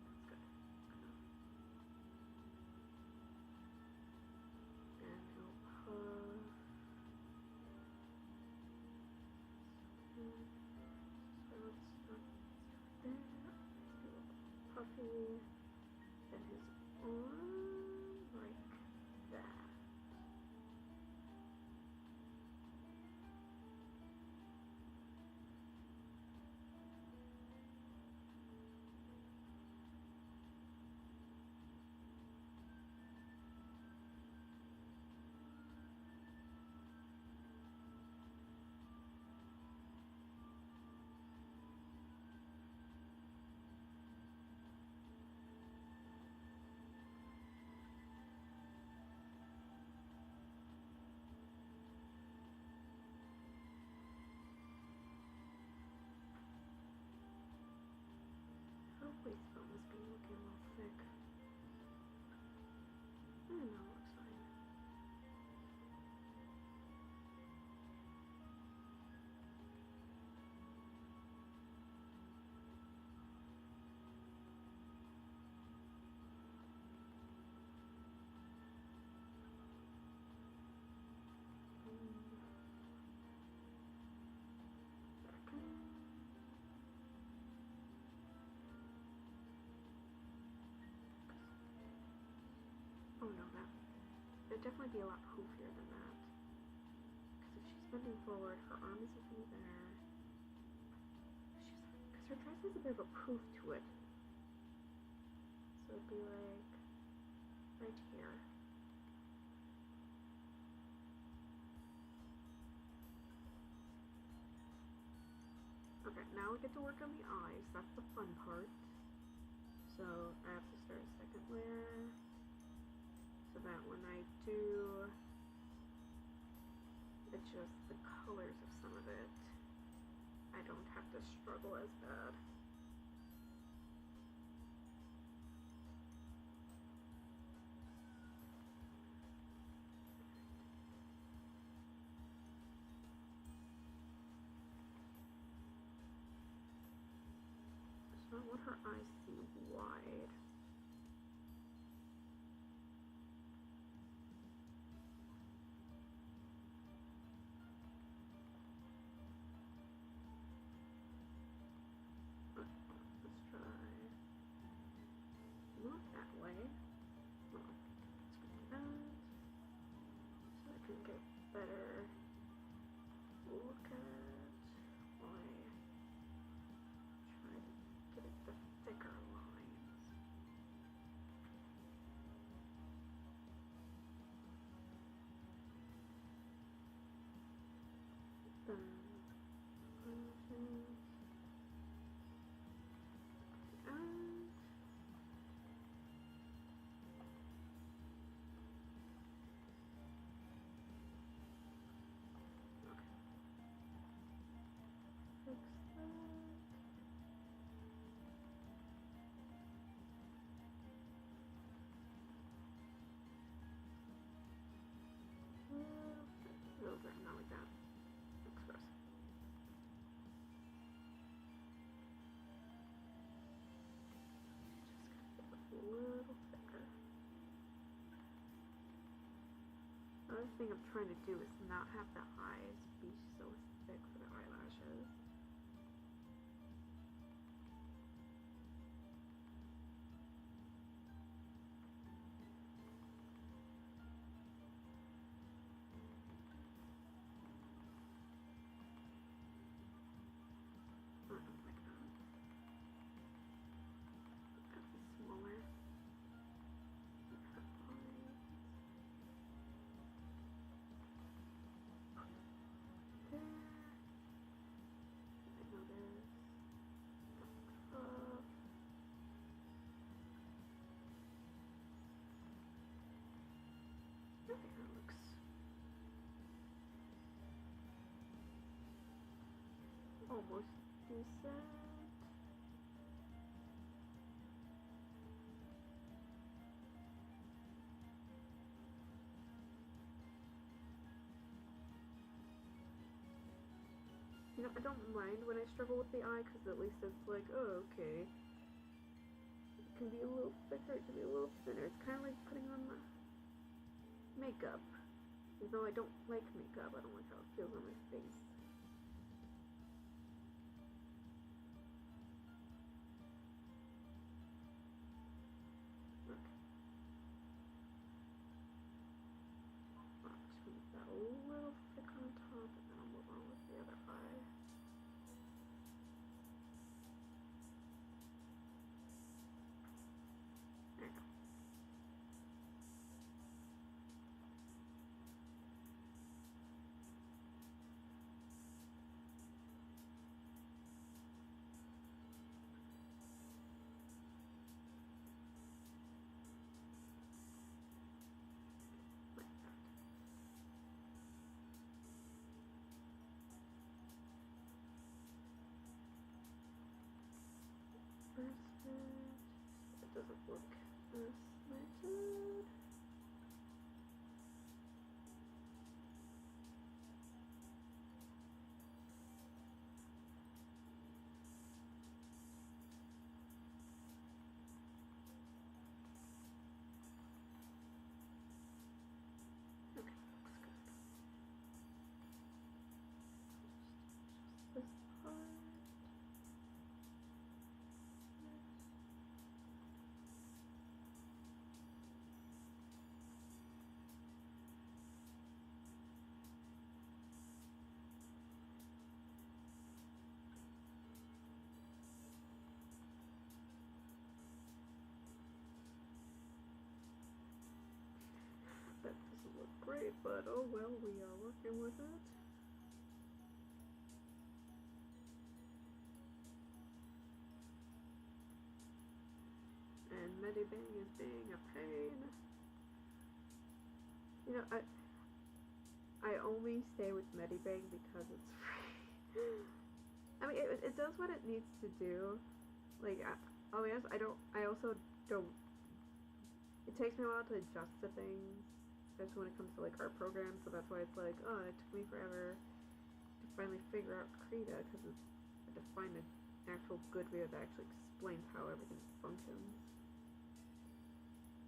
That's good. That's good. And he'll puff. So let's start there. Let's do a puffy. Then his arm like that. Hopefully this bone must be looking a little thick. I don't know, it looks fine. Oh no, it'd definitely be a lot poofier than that. Because if she's bending forward, her arm isn't really there. Because her dress has a bit of a poof to it. So it'd be like right here. Okay, now we get to work on the eyes. That's the fun part. So I have to start a second layer. So that when I do adjust the colors of some of it, I don't have to struggle as bad. I want her eyes to be wide. Let's try not that way. Well, let's go that so I can get better look at why try to get it the thicker lines. Then fix that. Over, not like that. Looks gross. Just gotta get a little thicker. Another thing I'm trying to do is not have the eyes be so thick for the eyelashes. I don't like that. Gotta be smaller. There. I know this. Up. Okay, that looks almost decent. You know, I don't mind when I struggle with the eye because at least it's like, oh, okay. It can be a little thicker, it can be a little thinner. It's kind of like putting on makeup. Even though I don't like makeup, I don't like how it feels on my face. Okay. I'll just make that a little thick on top and then I'll move on with the other eye. There you go. Like that. It doesn't look as slanted. Okay, looks good. Just this part. That doesn't look great, but oh well, we are working with it. And Medibang is being a pain. You know, I only stay with Medibang because it's free. I mean, it does what it needs to do. Like, I'll be honest, I also don't, it takes me a while to adjust to things, especially when it comes to, like, our program, so that's why it's like, oh, it took me forever to finally figure out Krita, because I had to find a actual good video that actually explains how everything functions.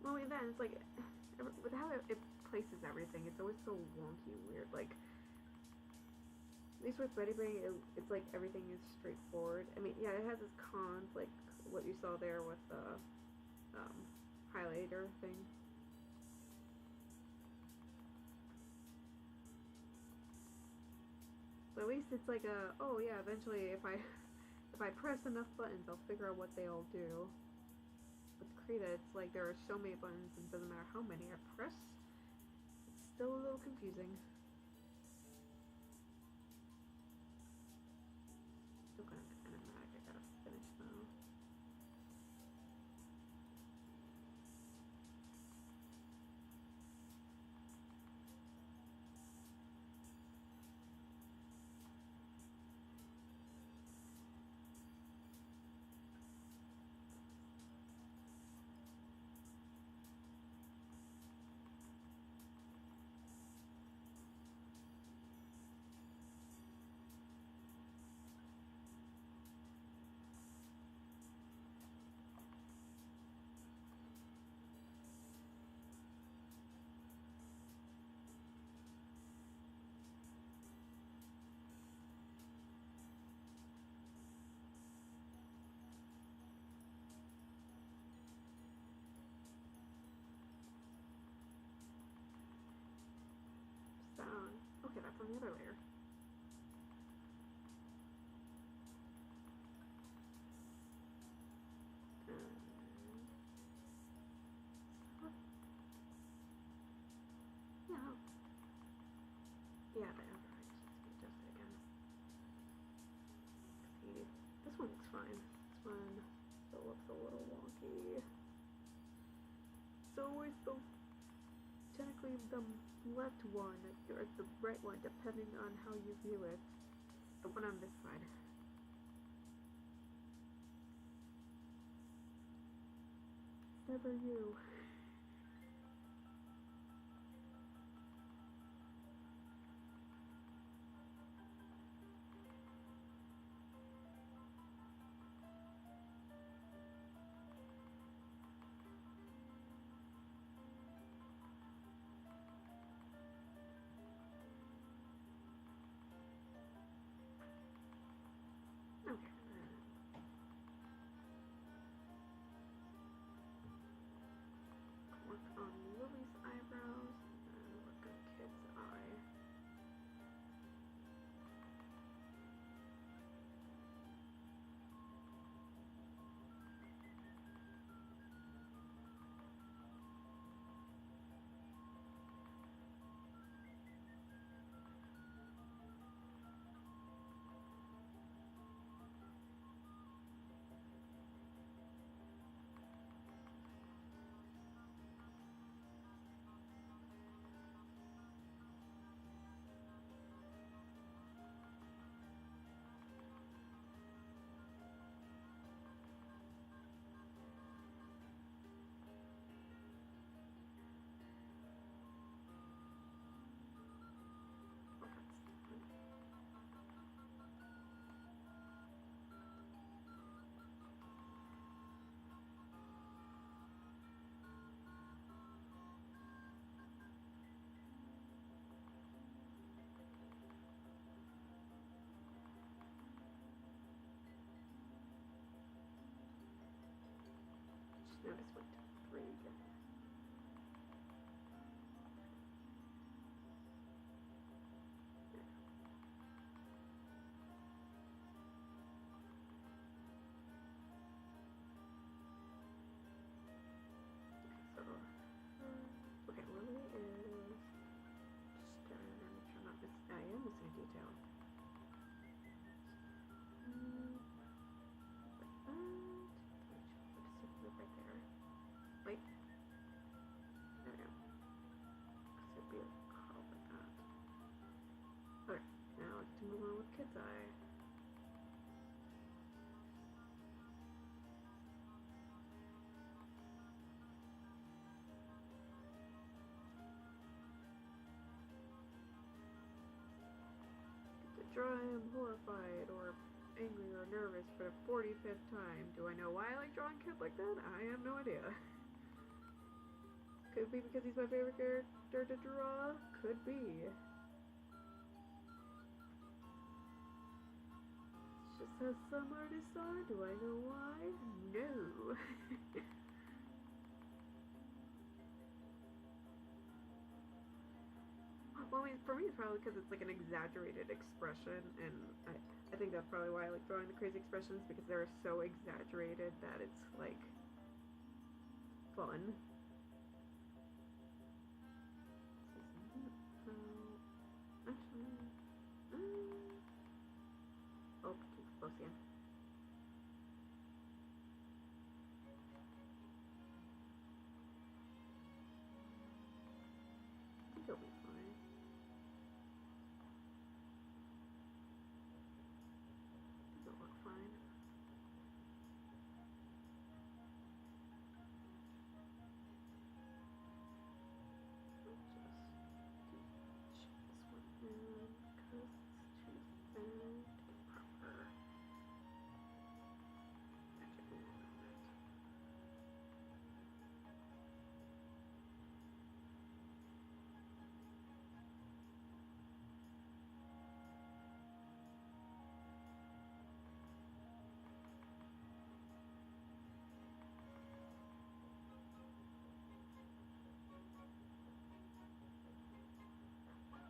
Well, and then it's like, with how it places everything, it's always so wonky and weird. Like, at least with Betty Bang, it's like everything is straightforward. I mean, yeah, it has its cons, like what you saw there with the highlighter thing. But at least it's like a, oh yeah, eventually if I press enough buttons, I'll figure out what they all do. With Krita, it's like there are so many buttons, and it doesn't matter how many I press, it's still a little confusing. Still kind of animatic, I gotta finish though. Down. Okay, that's on the other layer. No. Yeah, the override needs to be adjusted again. See, this one looks fine. This one still looks a little wonky. So where's the technically the left one or the right one, depending on how you view it. The one on this side. It's never you. Okay. Work on Lily's eyebrows and work on Kid's eye. Just notice what took 3 again. So, okay, Lily is just make sure I'm not missing. I am missing a detail. Like that. Just right there. Wait. There we go. Because it'd be a curl like that. Okay, now to move on with Kid's eye. Dry, I'm horrified, or angry or nervous for the 45th time. Do I know why I like drawing kids like that? I have no idea. Could be because he's my favorite character to draw. Could be. It's just how some artists are. Do I know why? No. Well, I mean, for me, it's probably because it's like an exaggerated expression, and I think that's probably why I like drawing the crazy expressions, because they're so exaggerated that it's like fun. Oh, too close again. I think it'll be fine. It'll look fine. Just check this one in because it's too thin to be proper. Magic a little bit.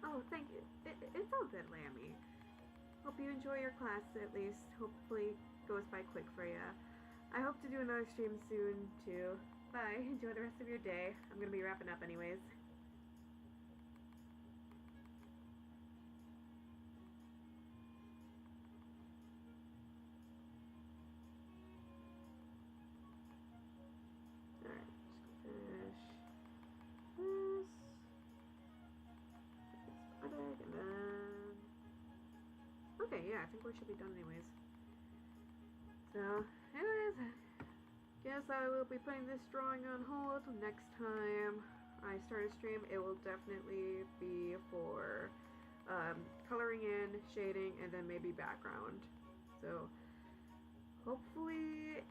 Oh, thank you. It's all good, Lammy. Hope you enjoy your class at least. Hopefully goes by quick for you. I hope to do another stream soon too. Bye. Enjoy the rest of your day. I'm gonna be wrapping up anyways. Alright, just gonna finish this. And then... Okay, yeah, I think we should be done anyways. So, anyways, guess I will be putting this drawing on hold. Next time I start a stream, it will definitely be for coloring in, shading, and then maybe background. So, hopefully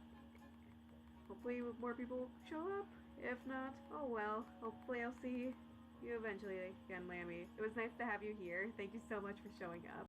more people show up. If not, oh well. Hopefully I'll see you eventually again, Lammy. It was nice to have you here. Thank you so much for showing up.